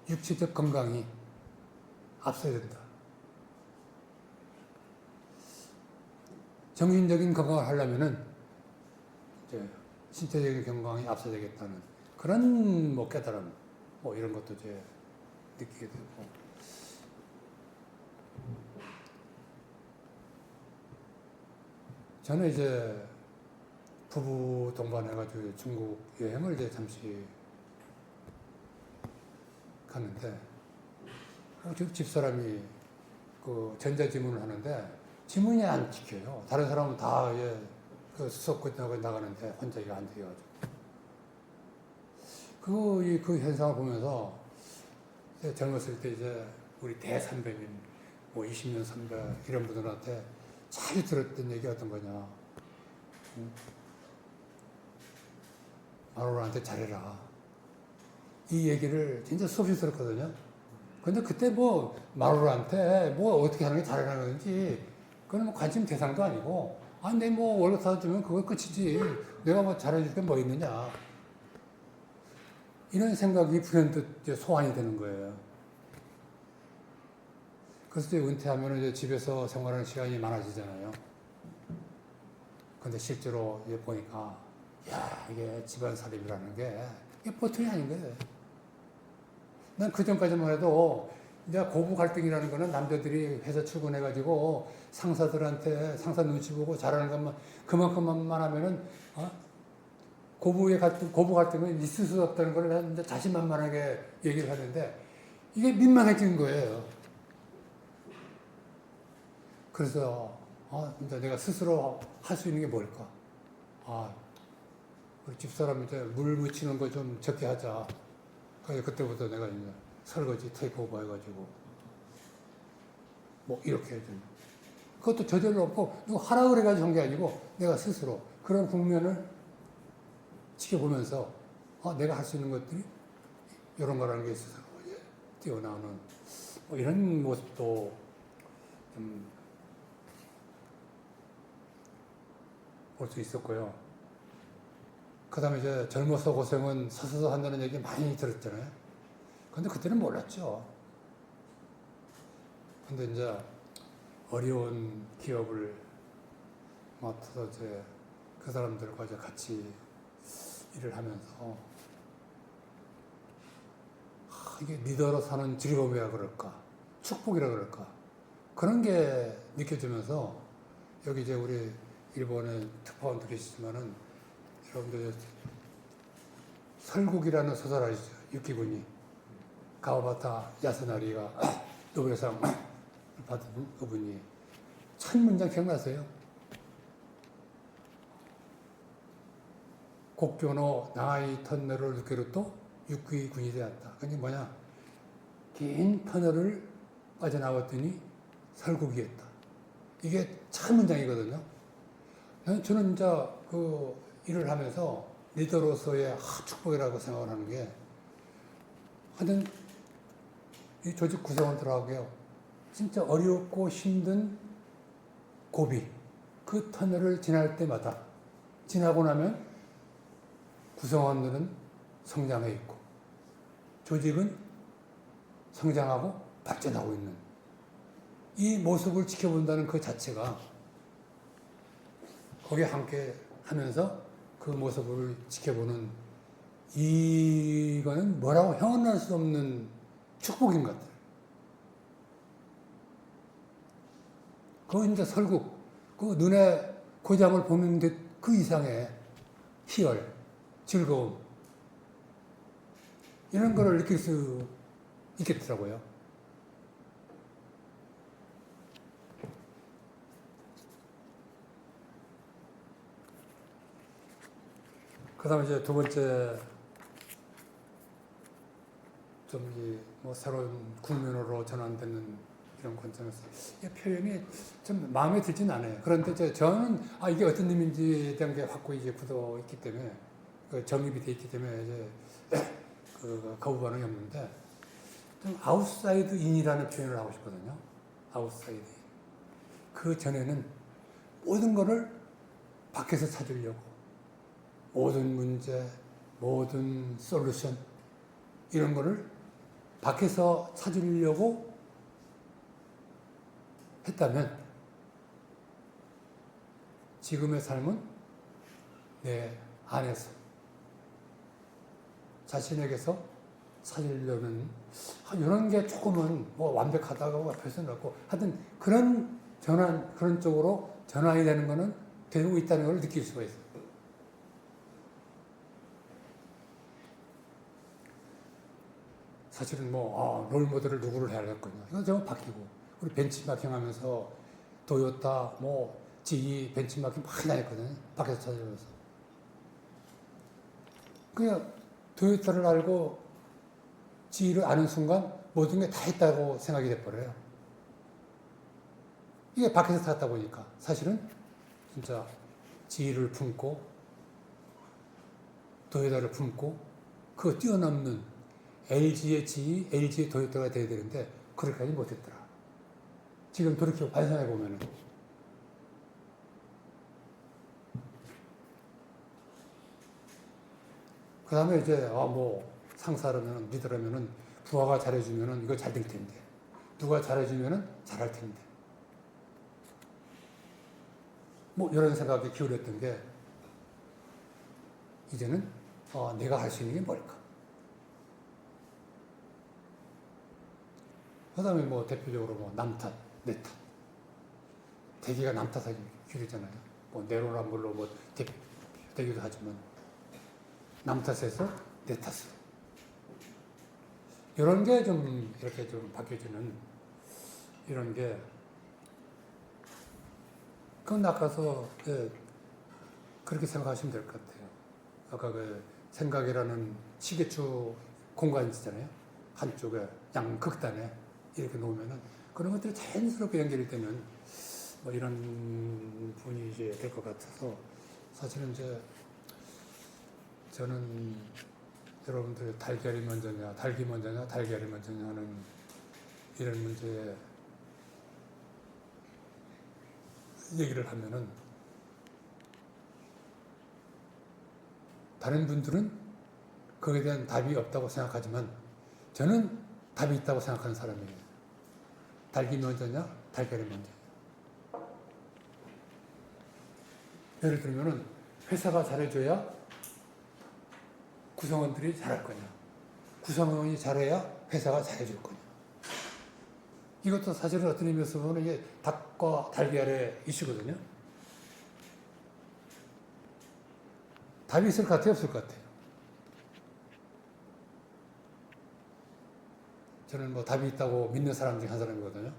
육체적 건강이 앞서야 된다. 정신적인 건강을 하려면은 이제 신체적인 건강이 앞서야 되겠다는 그런 뭐 깨달음 뭐 이런 것도 이제 느끼게 되고 저는 이제 부부 동반해가지고 중국 여행을 이제 잠시 갔는데 집사람이 그 전자지문을 하는데 지문이 안 지켜요. 다른 사람은 다 그 수석 끝나고 나가는데 혼자 이거 안 돼가지고 그 현상을 보면서 제가 젊었을 때 이제 우리 대선배님, 뭐 20년 선배 이런 분들한테 자주 들었던 얘기가 어떤 거냐. 마누라한테 잘해라. 이 얘기를 진짜 수없이 들었거든요. 근데 그때 뭐 마누라한테 뭐 어떻게 하는 게 잘해라는 건지 그건 뭐 관심 대상도 아니고 아, 내 뭐 월급 사주면 그거 끝이지. 내가 뭐 잘해줄 게 뭐 있느냐. 이런 생각이 불현듯 이제 소환이 되는 거예요. 그래서 이제 은퇴하면 이제 집에서 생활하는 시간이 많아지잖아요. 근데 실제로 이제 보니까, 야, 이게 집안살림이라는 게, 이게 보통이 아닌 거예요. 난 그 전까지만 해도, 이제 고부 갈등이라는 거는 남자들이 회사 출근해가지고 상사들한테 상사 눈치 보고 잘하는 것만, 그만큼만 하면은, 고부 갈등은 있을 수 없다는 걸 이제 자신만만하게 얘기를 하는데, 이게 민망해진 거예요. 그래서 이제 내가 스스로 할 수 있는 게 뭘까? 우리 집사람 이제 물 묻히는 거 좀 적게 하자. 그래서 그때부터 내가 이제 설거지 테이크오버 해가지고 뭐 이렇게 좀 그것도 저절로 없고 누구 하라 그래가지고 한 게 아니고 내가 스스로 그런 국면을 지켜보면서 내가 할 수 있는 것들이 이런 거라는 게 있어서 뛰어나오는 뭐 이런 모습도 좀 볼 수 있었고요. 그 다음에 이제 젊어서 고생은 서서서 한다는 얘기 많이 들었잖아요. 근데 그때는 몰랐죠. 근데 이제 어려운 기업을 맡아서 이제 그 사람들과 이제 같이 일을 하면서 이게 리더로 사는 즐거움이라 그럴까, 축복이라 그럴까, 그런 게 느껴지면서 여기 이제 우리 일본에 특파원도 계시지만은 여러분들 설국이라는 소설 아시죠? 유키군이 가와바타 야스나리가 노벨상 받은 그분이 첫 문장 기억나세요? 국교노 나이 터널을 느끼로 또 유키군이 되었다. 그게 뭐냐? 긴 터널을 빠져나왔더니 설국이었다. 이게 첫 문장이거든요. 저는 이제 그 일을 하면서 리더로서의 축복이라고 생각을 하는 게 하여튼 이 조직 구성원들하고요 진짜 어렵고 힘든 고비 그 터널을 지날 때마다 지나고 나면 구성원들은 성장해 있고 조직은 성장하고 발전하고 있는 이 모습을 지켜본다는 그 자체가 거기에 함께 하면서 그 모습을 지켜보는 이거는 뭐라고 형언할 수 없는 축복인 것 같아요. 그 이제 설국, 그 눈에 고장을 보는 듯 그 이상의 희열, 즐거움 이런 거를 느낄 수 있겠더라고요. 그 다음에 이제 두 번째, 좀, 뭐, 새로운 국면으로 전환되는 이런 관점에서, 이 표현이 좀 마음에 들진 않아요. 그런데 저는, 이게 어떤 의미인지에 대한 게 확고히 이제 굳어 있기 때문에, 정립이 돼 있기 때문에, 이제, 거부 반응이 없는데, 좀 아웃사이드 인이라는 표현을 하고 싶거든요. 아웃사이드 인. 그 전에는 모든 거를 밖에서 찾으려고, 모든 문제, 모든 솔루션 이런 거를 밖에서 찾으려고 했다면 지금의 삶은 내 안에서 자신에게서 찾으려는 이런 게 조금은 뭐 완벽하다고 앞에서는 없고 하여튼 그런 전환, 그런 쪽으로 전환이 되는 거는 되고 있다는 걸 느낄 수가 있어요. 사실은 뭐, 롤모델을 누구를 해야 할거냐. 이건 정말 바뀌고. 우리 벤치마킹 하면서 도요타, 뭐, GE 벤치마킹 많이 다녔거든요. 밖에서 찾아오면서. 그냥 도요타를 알고 GE를 아는 순간 모든 게 다 했다고 생각이 돼버려요. 이게 밖에서 살았다 보니까 사실은 진짜 지위를 품고 도요타를 품고 그 뛰어넘는 LG의 지위, LG의 도요타가 돼야 되는데 그렇게까지 못했더라. 지금 돌이켜 반성해 보면은 그 다음에 이제 뭐 상사라면 리더라면은 부하가 잘해주면은 이거 잘 될 텐데 누가 잘해주면은 잘할 텐데 뭐 이런 생각이 기울였던 게 이제는 내가 할 수 있는 게 뭘까? 그 다음에 뭐 대표적으로 뭐 남 탓, 내 탓. 대기가 남 탓하기 기울이잖아요. 뭐 내로남불로 뭐 되기도 하지만 남 탓에서 내 탓으로. 이런 게 좀 이렇게 좀 바뀌어지는 이런 게 그건 아까서 그렇게 생각하시면 될 것 같아요. 아까 그 생각이라는 시계추 공간이 있잖아요. 한쪽에 양극단에 이렇게 놓으면은 그런 것들이 자연스럽게 연결이 되는 뭐 이런 분이 이제 될 것 같아서 사실은 이제 저는 여러분들 달걀이 먼저냐, 닭이 먼저냐, 달걀이 먼저냐 하는 이런 문제에 얘기를 하면은 다른 분들은 거기에 대한 답이 없다고 생각하지만 저는 답이 있다고 생각하는 사람이에요. 닭이 먼저냐, 달걀이 먼저냐. 예를 들면은 회사가 잘해줘야 구성원들이 잘할 거냐, 구성원이 잘해야 회사가 잘해줄 거냐. 이것도 사실은 어떤 의미에서 보면 이게 닭과 달걀의 이슈거든요. 답이 있을 것 같아요, 없을 것 같아요? 저는 뭐 답이 있다고 믿는 사람 중에 한 사람이거든요.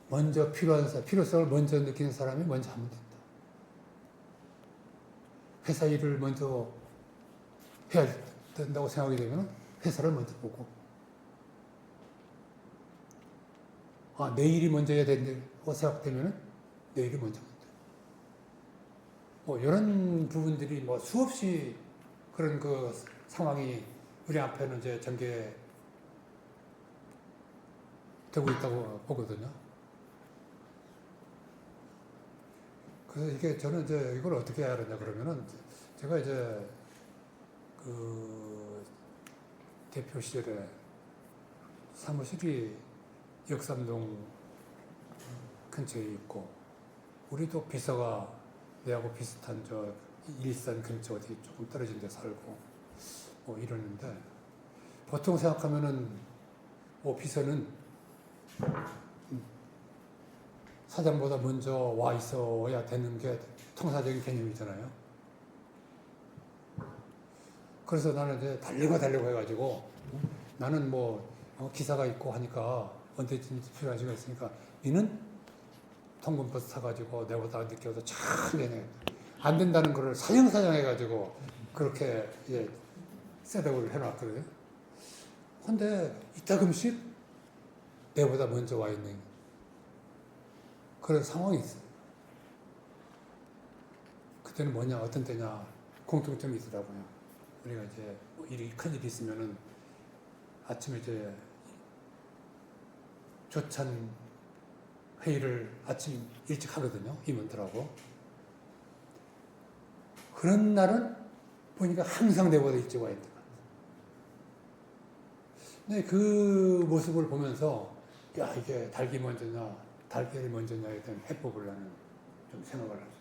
먼저 필요성을 먼저 느끼는 사람이 먼저 하면 된다. 회사 일을 먼저 해야 된다고 생각이 되면 회사를 먼저 보고, 내일이 먼저 해야 된다고 생각되면 내일이 먼저 한다. 뭐 이런 부분들이 뭐 수없이 그런 그 상황이 우리 앞에는 이제 전개되고 있다고 보거든요. 그래서 이게 저는 이제 이걸 어떻게 해야 하느냐 그러면은 제가 이제 그 대표 시절에 사무실이 역삼동 근처에 있고 우리도 비서가 내하고 비슷한 저 일산 근처 어디 조금 떨어진 데 살고 뭐 이러는데 보통 생각하면은 뭐 비서는 사장보다 먼저 와 있어야 되는 게 통사적인 개념이잖아요. 그래서 나는 이제 달리고 해가지고 나는 뭐 기사가 있고 하니까 언제든지 필요한 시간 있으니까 니는 통근버스 타가지고 내보다 늦게 와서 참 내내 안 된다는 거를 사정사정 해가지고 그렇게 이제 셋업을 해놨거든요. 근데 이따금씩 내보다 먼저 와 있는 그런 상황이 있어요. 그때는 뭐냐, 어떤 때냐, 공통점이 있더라고요. 우리가 이제 뭐 큰일이 있으면은 아침에 이제 조찬 회의를 아침 일찍 하거든요. 임원들하고. 그런 날은 보니까 항상 내보다 일찍 와 있는 것 같아요. 근데 그 모습을 보면서 야, 이게 닭이 먼저냐, 달걀이 먼저냐에 대한 해법을 나는 좀 생각을 하죠.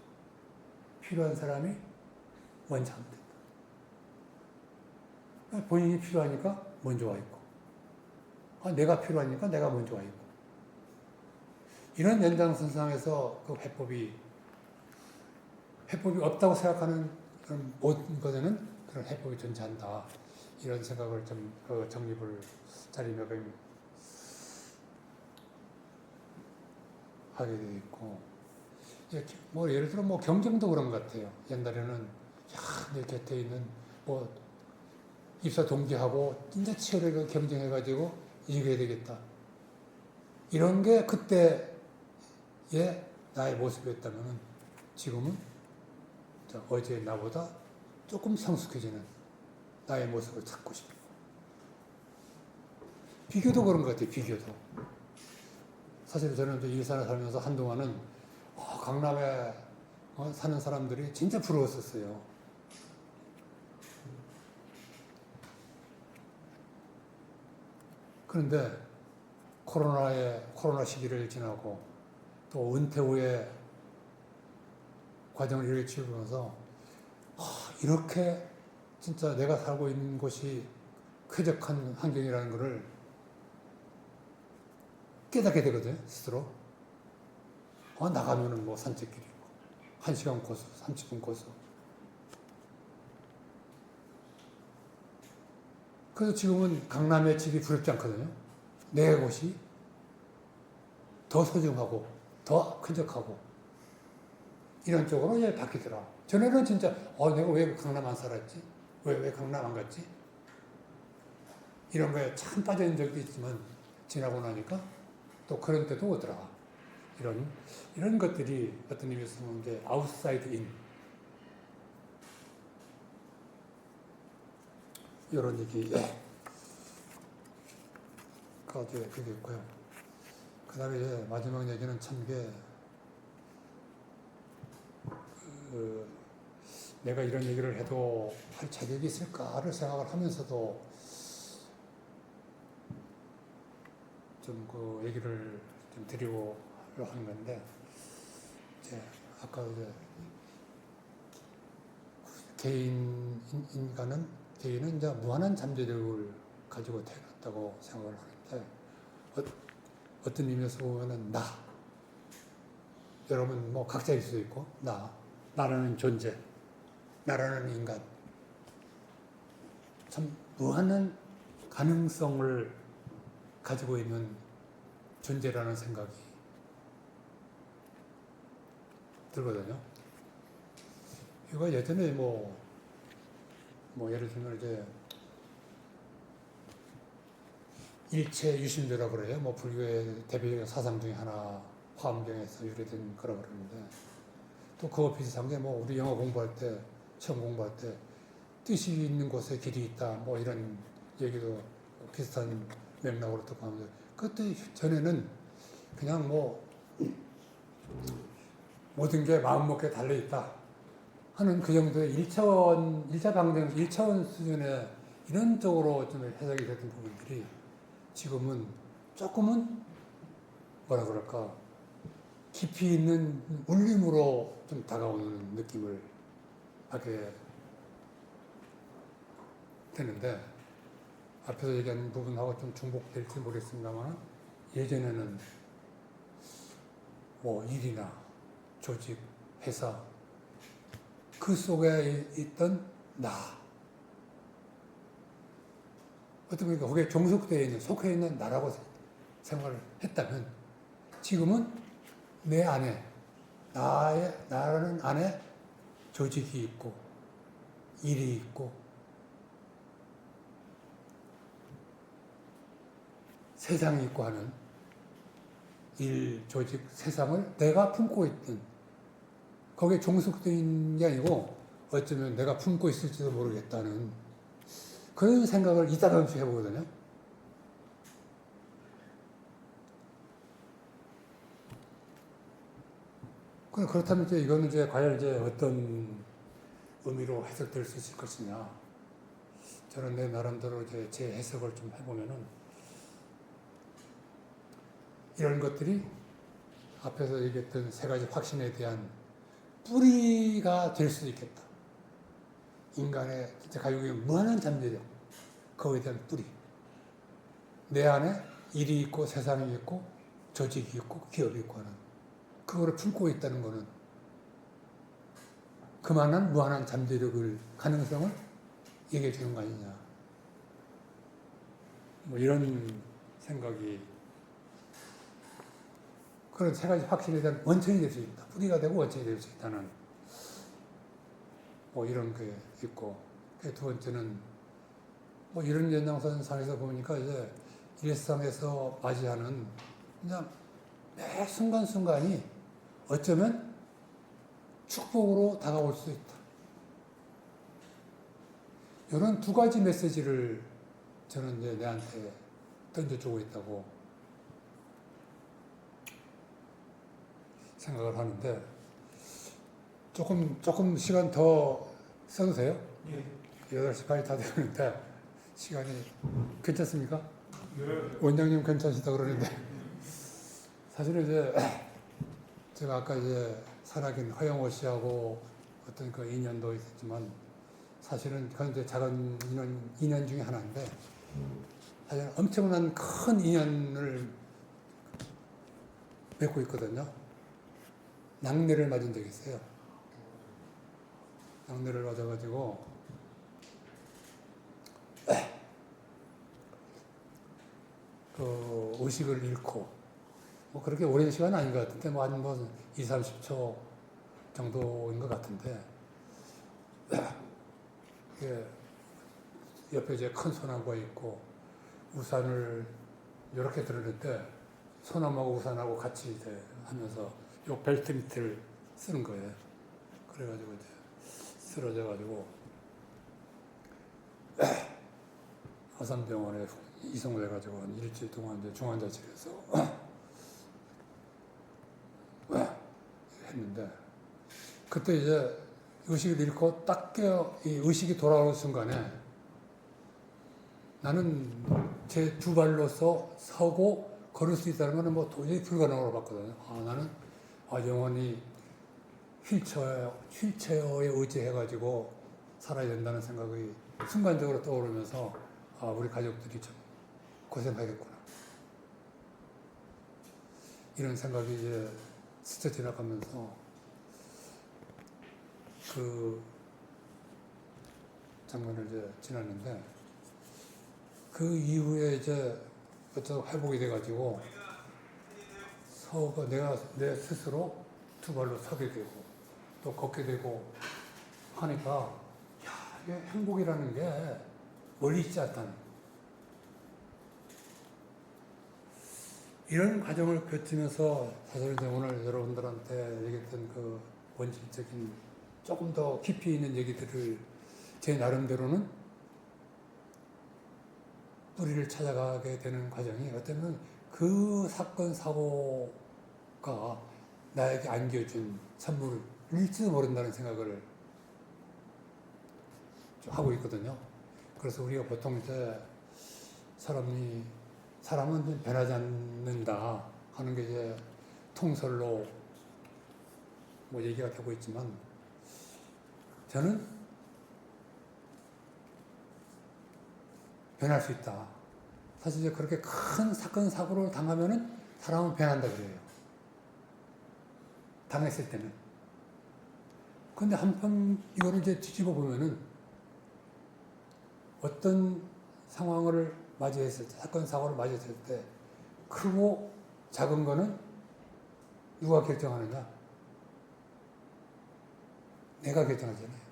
필요한 사람이 먼저 하면 된다. 본인이 필요하니까 먼저 와 있고, 내가 필요하니까 내가 먼저 와 있고. 이런 연장선상에서 그 해법이 없다고 생각하는 그런 모든 것에는 그런 해법이 존재한다. 이런 생각을 좀 정립을 자리매김 하게 돼 있고, 뭐 예를 들어 뭐 경쟁도 그런 것 같아요. 옛날에는 내 곁에 있는 뭐 입사 동기하고 진짜 치열하게 경쟁해가지고 이겨야 되겠다. 이런 게 그때의 나의 모습이었다면 지금은 어제 나보다 조금 성숙해지는 나의 모습을 찾고 싶어. 비교도 그런 것 같아요. 비교도. 사실 저는 이제 일산에 살면서 한동안은 강남에 사는 사람들이 진짜 부러웠었어요. 그런데 코로나 시기를 지나고 또 은퇴 후에 과정을 일치하면서 이렇게 진짜 내가 살고 있는 곳이 쾌적한 환경이라는 것을 깨닫게 되거든요, 스스로. 나가면은 뭐 산책길이고, 1시간 코스, 30분 코스. 그래서 지금은 강남의 집이 부럽지 않거든요. 내 곳이 더 소중하고, 더 쾌적하고, 이런 쪽으로 이제 바뀌더라. 전에는 진짜, 내가 왜 강남 안 살았지? 왜 강남 안 갔지? 이런 거에 참 빠져있는 적도 있지만, 지나고 나니까 또 그런 때도 오더라. 이런 것들이 어떤 의미에서 보면 이제 아웃사이드 인. 이런 얘기까지 그게 있고요. 그 다음에 이제 마지막 얘기는 참 이게, 내가 이런 얘기를 해도 할 자격이 있을까를 생각을 하면서도 좀 그 얘기를 좀 드리고 하는 건데, 이제 아까 이제 개인은 이제 무한한 잠재력을 가지고 태어났다고 생각을 하는데, 어떤 의미에서 보면은 여러분 뭐 각자일 수도 있고, 나라는 존재, 나라는 인간, 참 무한한 가능성을 가지고 있는 존재라는 생각이 들거든요. 이거 예전에 뭐 예를 들면 이제 일체 유심조라고 그래요. 뭐 불교의 대표적인 사상 중에 하나, 화엄경에서 유래된 거라고 그러는데, 또 그거 비슷한 게 뭐 우리 영어 공부할 때, 시험 공부할 때 뜻이 있는 곳에 길이 있다, 뭐 이런 얘기도 비슷한 맥락으로 듣고 하는데, 그때 전에는 그냥 뭐 모든 게 마음먹기에 달려있다 하는 그 정도의 1차 방정, 1차원 수준의 이런 쪽으로 좀 해석이 됐던 부분들이 지금은 조금은 뭐라 그럴까, 깊이 있는 울림으로 좀 다가오는 느낌을 받게 되는데, 앞에서 얘기한 부분하고 좀 중복될지 모르겠습니다만, 예전에는 뭐 일이나 조직, 회사, 그 속에 있던 어떻게 보니까 거기에 종속되어 있는, 속해 있는 나라고 생각을 했다면, 지금은 내 안에, 나라는 안에 조직이 있고, 일이 있고, 세상이 있고 하는 일, 조직, 세상을 내가 품고 있든, 거기에 종속되어 있는 게 아니고 어쩌면 내가 품고 있을지도 모르겠다는 그런 생각을 이따금씩 해보거든요. 그렇다면 이제 이거는 이제 과연 이제 어떤 의미로 해석될 수 있을 것이냐. 저는 내 나름대로 이제 제 해석을 좀 해보면은, 이런 것들이 앞에서 얘기했던 세 가지 확신에 대한 뿌리가 될 수도 있겠다. 인간의 진짜 가지고 있는 무한한 잠재력, 그거에 대한 뿌리. 내 안에 일이 있고, 세상이 있고, 조직이 있고, 기업이 있고 하는, 그거를 품고 있다는 거는 그만한 무한한 잠재력을, 가능성을 얘기해 주는 거 아니냐. 뭐 이런 생각이, 그런 세 가지 확신에 대한 원천이 될 수 있다. 뿌리가 되고 원천이 될 수 있다는 뭐 이런 게 있고, 두 번째는 뭐 이런 연장선상에서 보니까 이제 일상에서 맞이하는 그냥 매 순간순간이 어쩌면 축복으로 다가올 수 있다. 이런 두 가지 메시지를 저는 이제 내한테 던져주고 있다고 생각을 하는데, 조금 시간 더 써도 돼요? 예. 8시 반이 다 되는데 시간이 괜찮습니까? 네. 원장님 괜찮으시다 그러는데 사실은 이제 제가 아까 이제 살아긴 허영호 씨하고 어떤 그 인연도 있었지만 사실은 그건 이제 작은 인연 중에 하나인데 사실 엄청난 큰 인연을 맺고 있거든요. 낙뢰를 맞은 적이 있어요. 낙뢰를 맞아가지고 그 의식을 잃고 뭐 그렇게 오랜 시간은 아닌 것 같은데 뭐 2, 30초 정도인 것 같은데 옆에 이제 큰 소나무가 있고 우산을 이렇게 들었는데 소나무하고 우산하고 같이 이제 하면서 요 벨트 밑을 쓰는 거예요. 그래가지고 이제 쓰러져가지고 아산병원에 이송을 해가지고 한 일주일 동안 이제 중환자실에서 했는데 그때 이제 의식을 잃고 딱 깨어 이 의식이 돌아오는 순간에 나는 제 두 발로서 서고 걸을 수 있다는 것은 뭐 도저히 불가능으로 봤거든요. 나는 영원히 휠체어에 의지해가지고 살아야 된다는 생각이 순간적으로 떠오르면서 우리 가족들이 좀 고생하겠구나. 이런 생각이 이제 스쳐 지나가면서 그 장면을 이제 지났는데 그 이후에 이제 어쩌고 회복이 돼가지고 내가 내 스스로 두 발로 서게 되고 또 걷게 되고 하니까 이게 행복이라는 게 멀리 있지 않다는 이런 과정을 거치면서 사실 이제 오늘 여러분들한테 얘기했던 그 본질적인 조금 더 깊이 있는 얘기들을 제 나름대로는 뿌리를 찾아가게 되는 과정이 어쩌면 그 사건 사고가 나에게 안겨준 선물일지도 모른다는 생각을 좀 하고 있거든요. 그래서 우리가 보통 이제 사람은 변하지 않는다 하는 게 이제 통설로 뭐 얘기가 되고 있지만 저는 변할 수 있다. 사실 이제 그렇게 큰 사건 사고를 당하면은 사람은 변한다 그래요. 당했을 때는. 근데 한편 이거를 이제 뒤집어 보면은 어떤 상황을 맞이했을 때, 사건 사고를 맞이했을 때 크고 작은 거는 누가 결정하느냐? 내가 결정하잖아요.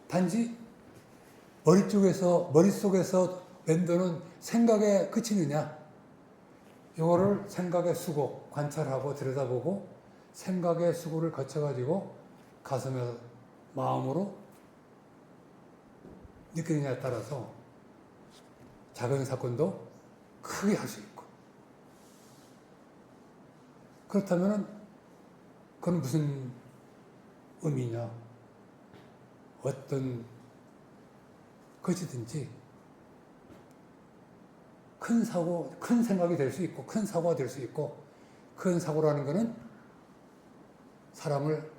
단지 머릿속에서 맴도는 생각에 그치느냐? 이거를 생각의 수고, 관찰하고 들여다보고 생각의 수고를 거쳐가지고 가슴에 마음으로 느끼느냐에 따라서 작은 사건도 크게 할 수 있고 그렇다면 그건 무슨 의미냐? 어떤 것이든지 큰 생각이 될 수 있고 큰 사고가 될 수 있고 큰 사고라는 것은 사람을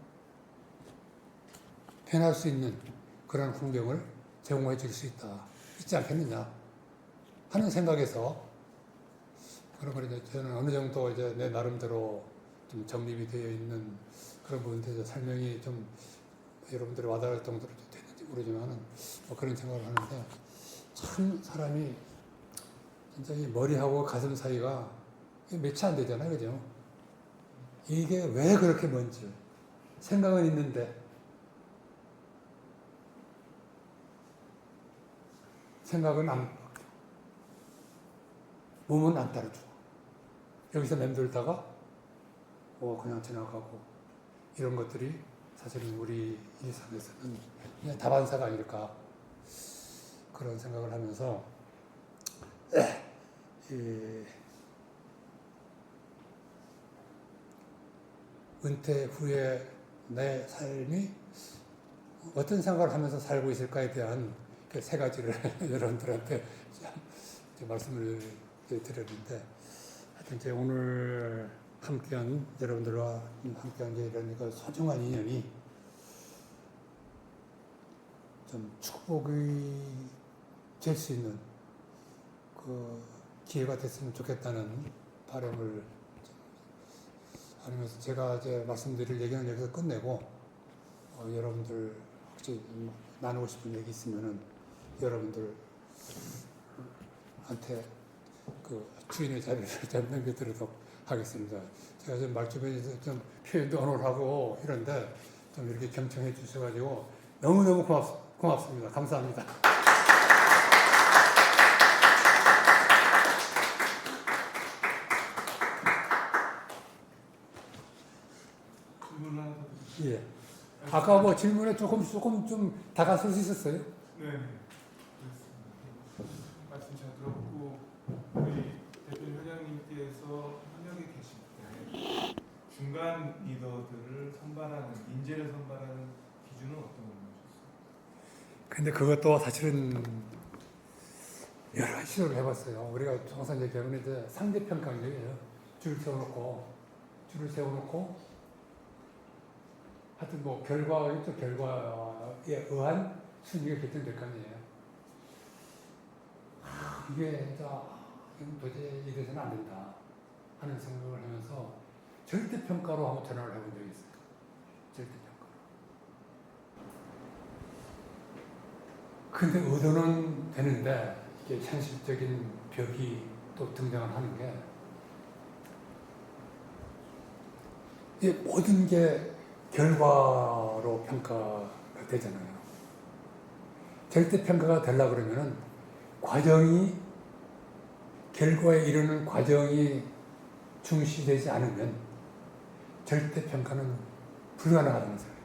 변할 수 있는 그런 환경을 제공해 줄 수 있지 않겠느냐 하는 생각에서 그런 걸 이제 저는 어느 정도 이제 내 나름대로 좀 정립이 되어 있는 그런 부분들에 설명이 좀 여러분들이 와닿을 정도로 됐는지 모르지만은 뭐 그런 생각을 하는데 참 사람이 진짜 이 머리하고 가슴 사이가 몇이 안 되잖아요, 그죠? 이게 왜 그렇게 먼지? 생각은 있는데 생각은 안 바뀌어. 몸은 안 따라주고. 여기서 맴돌다가 그냥 지나가고 이런 것들이 사실은 우리 일상에서는 그냥 다반사가 아닐까 그런 생각을 하면서 은퇴 후에 내 삶이 어떤 생각을 하면서 살고 있을까에 대한 그 세 가지를 여러분들한테 말씀을 드렸는데, 하여튼 이제 오늘 함께한 여러분들과 함께한 이런 그 소중한 인연이 좀 축복이 될 수 있는 그 기회가 됐으면 좋겠다는 바람을 하면서 제가 이제 말씀드릴 얘기는 여기서 끝내고 여러분들 혹시 나누고 싶은 얘기 있으면은 여러분들한테 그 주인의 자리를 좀 넘겨드리도록 하겠습니다. 제가 좀 말주변에서 좀 표현도 언어하고 이런데 좀 이렇게 경청해 주셔가지고 너무너무 고맙습니다. 감사합니다. 질문 하나 더 드릴게요. 예. 아까 뭐 질문에 조금 좀 다가설 수 있었어요? 네, 그렇습니다. 말씀 잘 들었고 우리 대표님 회장님께서 현역에 계실 때 중간 리더들을 선발하는 인재를 선발하는 기준은 어떤 건가요? 근데 그것도 사실은 여러 가지 시도를 해봤어요. 우리가 항상 얘기하면 이제 상대평가예요. 줄을 세워놓고 하여튼 뭐 결과에 의한 순위가 결정될 거 아니에요. 이게 이건 도저히 이래서는 안 된다 하는 생각을 하면서 절대평가로 한번 전환을 해본 적이 있어요. 절대평가로. 근데 의도는 되는데 이게 현실적인 벽이 또 등장을 하는 게, 이 모든 게 결과로 평가가 되잖아요. 절대평가가 되려고 그러면은 결과에 이르는 과정이 중시되지 않으면 절대평가는 불가능하다는 소리예요.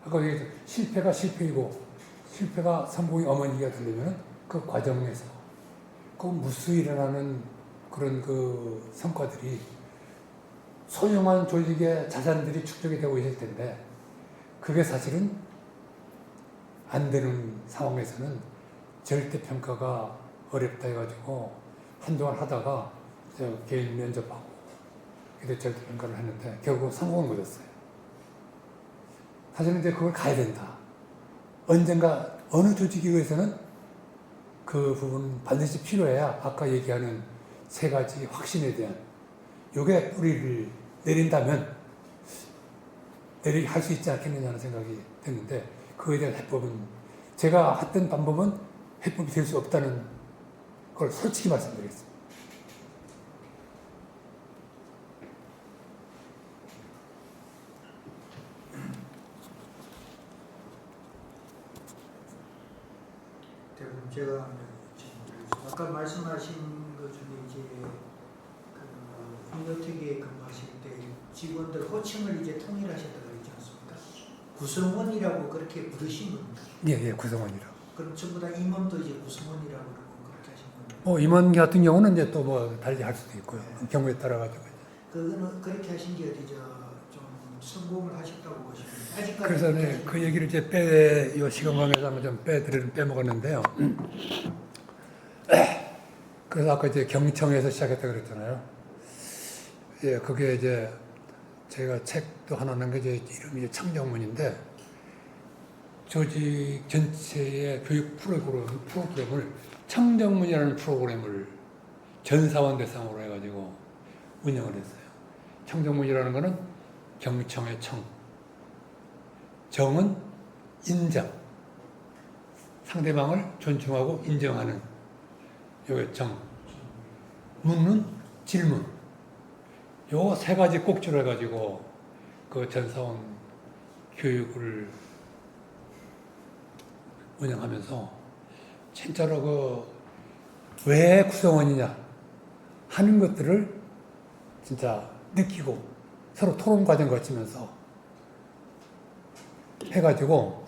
아까 얘기했죠. 실패가 실패이고 실패가 성공의 어머니가 되려면 그 과정에서 그 무수히 일어나는 그런 그 성과들이 소중한 조직의 자산들이 축적이 되고 있을 텐데, 그게 사실은 안 되는 상황에서는 절대평가가 어렵다 해가지고 한동안 하다가 개인 면접하고 그때 절대평가를 했는데 결국 성공을 못했어요. 사실은 이제 그걸 가야 된다. 언젠가 어느 조직에 의해서는 그 부분 반드시 필요해야 아까 얘기하는 세 가지 확신에 대한 요게 뿌리를 내린다면 내리게 할 수 있지 않겠느냐는 생각이 드는데, 그거에 대한 해법은 제가 했던 방법은 해법이 될 수 없다는 걸 솔직히 말씀드리겠습니다. 대부분 제가 아까 말씀하신 것 중에 이제 그 인도특위에 근무하실 때 직원들 호칭을 이제 통일하셨다고 그러지 않습니까? 구성원이라고 그렇게 부르신 겁니다. 예, 구성원이라고. 그럼 전부 다 임원도 이제 구성원이라고 그러고 그렇게 하신 겁니다. 임원 같은 경우는 이제 또 뭐 달리 할 수도 있고요. 경우에 따라 가지고. 그거는 그렇게 하신 게 어디 좀 성공을 하셨다고 보시면 아직까지. 그래서 네, 그 얘기를 이제 이 시간 관계에서 한번 좀 빼먹었는데요. 그래서 아까 이제 경청에서 시작했다 그랬잖아요. 예, 그게 이제 제가 책도 하나 낸 게 이제 이름이 청정문인데, 조직 전체의 교육 프로그램을 청정문이라는 프로그램을 전 사원 대상으로 해가지고 운영을 했어요. 청정문이라는 거는 경청의 청, 정은 인정, 상대방을 존중하고 인정하는 요게 정, 문은 질문, 요 세 가지 꼭지로 해가지고 그 전사원 교육을 운영하면서 진짜로 그 왜 구성원이냐 하는 것들을 진짜 느끼고 서로 토론 과정 거치면서 해가지고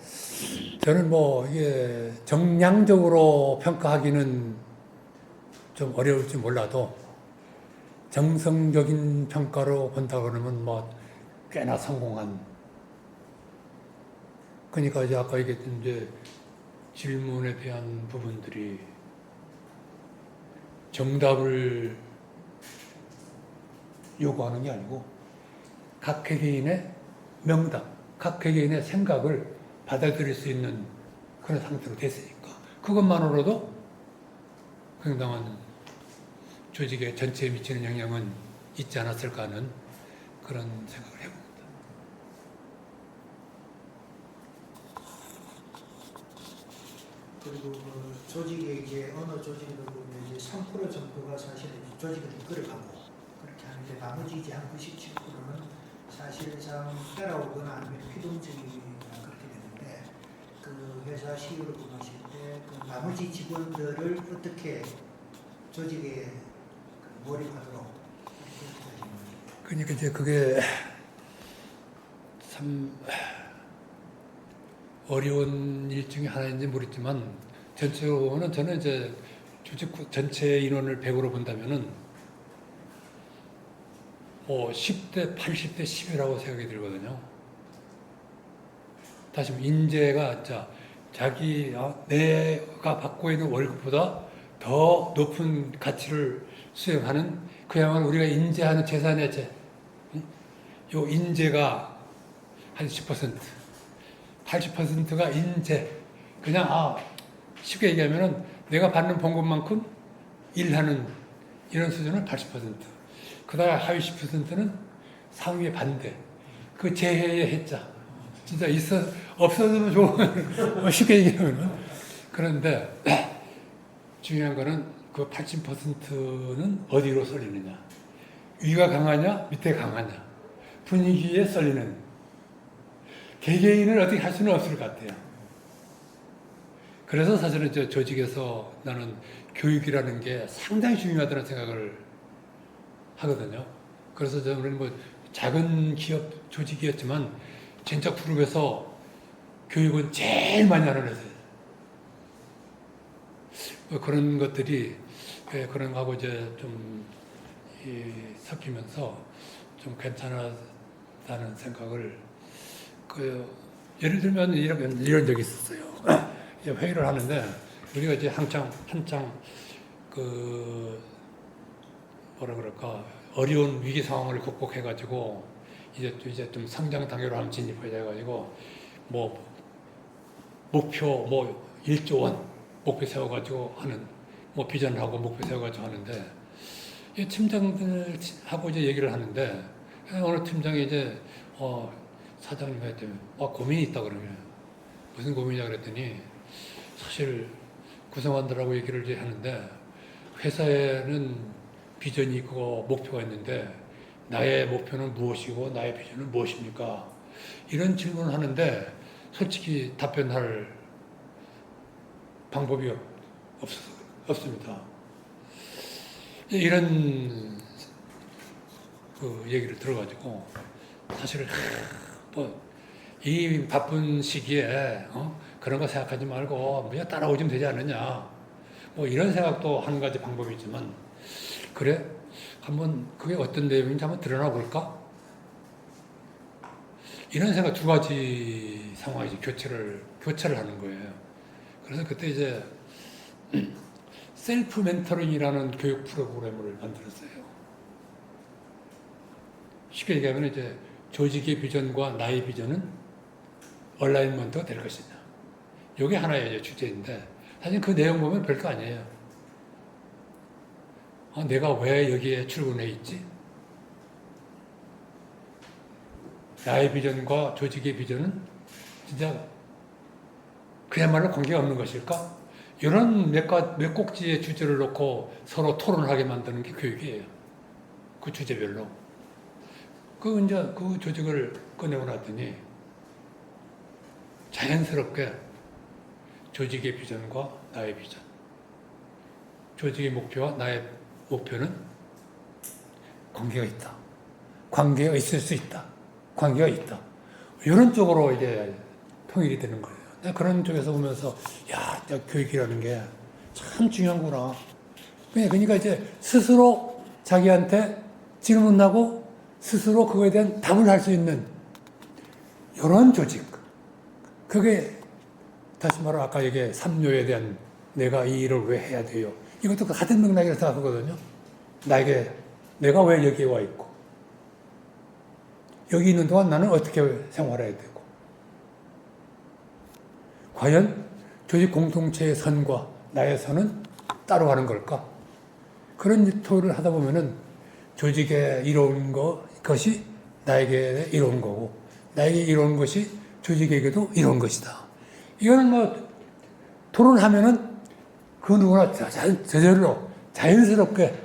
저는 뭐 이게 정량적으로 평가하기는 좀 어려울지 몰라도 정성적인 평가로 본다 그러면 뭐 꽤나 성공한. 그러니까 이제 아까 얘기했던 이제 질문에 대한 부분들이 정답을 요구하는 게 아니고 각 개개인의 명답, 각 개개인의 생각을 받아들일 수 있는 그런 상태로 됐으니까 그것만으로도 굉장한 조직의 전체에 미치는 영향은 있지 않았을까 하는 그런 생각을 해봅니다. 그리고 그 조직에 이제 어느 조직을 보면 이제 3% 정도가 사실 조직을 이끌어가고 그렇게 하는데 나머지 이제 한 97%는 사실상 따라오거나 아니면 피동적이거나 그렇게 되는데 그 회사 CEO를 보실 때 그 나머지 직원들을 어떻게 조직에 몰입하도록 그렇게 하시는 거죠. 그러니까 이제 그게 참 어려운 일 중에 하나인지 모르겠지만 전체로는 저는 이제 조직 전체 인원을 100으로 본다면은 뭐 10대 80대 10이라고 생각이 들거든요. 다시 말해 인재가 내가 받고 있는 월급보다 더 높은 가치를 수행하는 그야말로 우리가 인재하는 재산의 요 인재가 한 10%, 80%가 인재. 그냥 쉽게 얘기하면은 내가 받는 봉급만큼 일하는 이런 수준은 80%. 그다음 하위 10%는 상위의 반대. 그 재해의 해자. 진짜 없어지면 좋은, 쉽게 얘기하면은. 그런데 중요한 거는 그 80%는 어디로 쏠리느냐. 위가 강하냐, 밑에 강하냐. 분위기에 쏠리는. 개개인을 어떻게 할 수는 없을 것 같아요. 그래서 사실은 저 조직에서 나는 교육이라는 게 상당히 중요하다는 생각을 하거든요. 그래서 저는 뭐 작은 기업 조직이었지만 진짜 그룹에서 교육은 제일 많이 하는 회사예요. 그런 것들이 그런 거하고 이제 좀 섞이면서 좀 괜찮았다는 생각을 예를 들면 이런 적이 있었어요. 회의를 하는데 우리가 이제 한창 뭐라 그럴까 어려운 위기 상황을 극복해가지고 이제 좀 성장 단계로 한번 진입해가지고 뭐 목표 1조 원 목표 세워가지고 하는 뭐 비전하고 목표 세워가지고 하는데 이 팀장들하고 이제 얘기를 하는데 어느 팀장이 이제 사장님한테 고민이 있다 그러면 무슨 고민이냐 그랬더니 사실 구성원들하고 얘기를 이제 하는데 회사에는 비전이 있고 목표가 있는데 나의 목표는 무엇이고 나의 비전은 무엇입니까? 이런 질문을 하는데 솔직히 답변할 방법이 없습니다. 이런 그 얘기를 들어가지고 사실 이 바쁜 시기에 그런 거 생각하지 말고 그냥 따라오시면 되지 않느냐. 뭐 이런 생각도 한 가지 방법이지만 그래? 한번 그게 어떤 내용인지 한번 드러나 볼까? 이런 생각 두 가지 상황이 교체를 하는 거예요. 그래서 그때 이제 셀프 멘토링이라는 교육 프로그램을 만들었어요. 쉽게 얘기하면 이제 조직의 비전과 나의 비전은 얼라이먼트가 될 것이냐. 이게 하나의 이제 주제인데 사실 그 내용 보면 별거 아니에요. 내가 왜 여기에 출근해 있지? 나의 비전과 조직의 비전은 진짜 그야말로 관계가 없는 것일까? 이런 몇 꼭지의 주제를 놓고 서로 토론을 하게 만드는 게 교육이에요. 그 주제별로. 이제 그 조직을 꺼내고 났더니 자연스럽게 조직의 비전과 나의 비전. 조직의 목표와 나의 목표는 관계가 있다. 관계가 있을 수 있다. 관계가 있다. 이런 쪽으로 이제 통일이 되는 거예요. 내가 그런 쪽에서 보면서, 야, 교육이라는 게 참 중요하구나. 그러니까 이제 스스로 자기한테 질문하고 스스로 그거에 대한 답을 할 수 있는 이런 조직. 그게 다시 말해 아까 얘기한 삼요에 대한 내가 이 일을 왜 해야 돼요. 이것도 같은 맥락이라고 생각하거든요. 내가 왜 여기에 와 있고 여기 있는 동안 나는 어떻게 생활해야 되고 과연 조직 공동체의 선과 나의 선은 따로 가는 걸까? 그런 토의를 하다 보면은 조직에 이로운 것이 나에게 이로운 거고 나에게 이로운 것이 조직에게도 이로운 것이다. 이거는 뭐 토론하면은 그 누구나 저절로 자연스럽게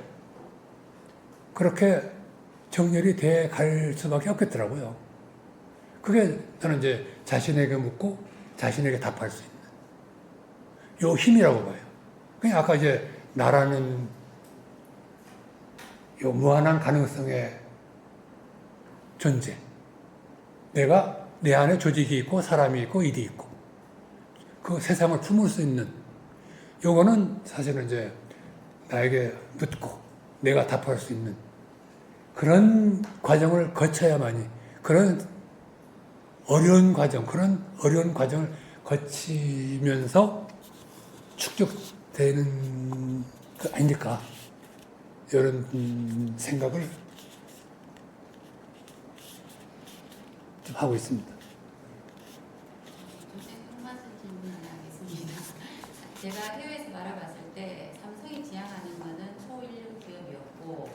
그렇게 정렬이 돼 갈 수밖에 없겠더라고요. 그게 저는 이제 자신에게 묻고 자신에게 답할 수 있는 요 힘이라고 봐요. 그냥 아까 이제 나라는 요 무한한 가능성의 존재. 내가 내 안에 조직이 있고 사람이 있고 일이 있고 그 세상을 품을 수 있는 요거는 사실은 이제 나에게 묻고 내가 답할 수 있는 그런 과정을 거쳐야만이 그런 어려운 과정을 거치면서 축적되는 거 아닐까 이런 생각을 좀 하고 있습니다. 한 말씀 질문 하나 하겠습니다. 제가 해외에서 바라봤을 때 삼성이 지향하는 것은 초인류 기업이었고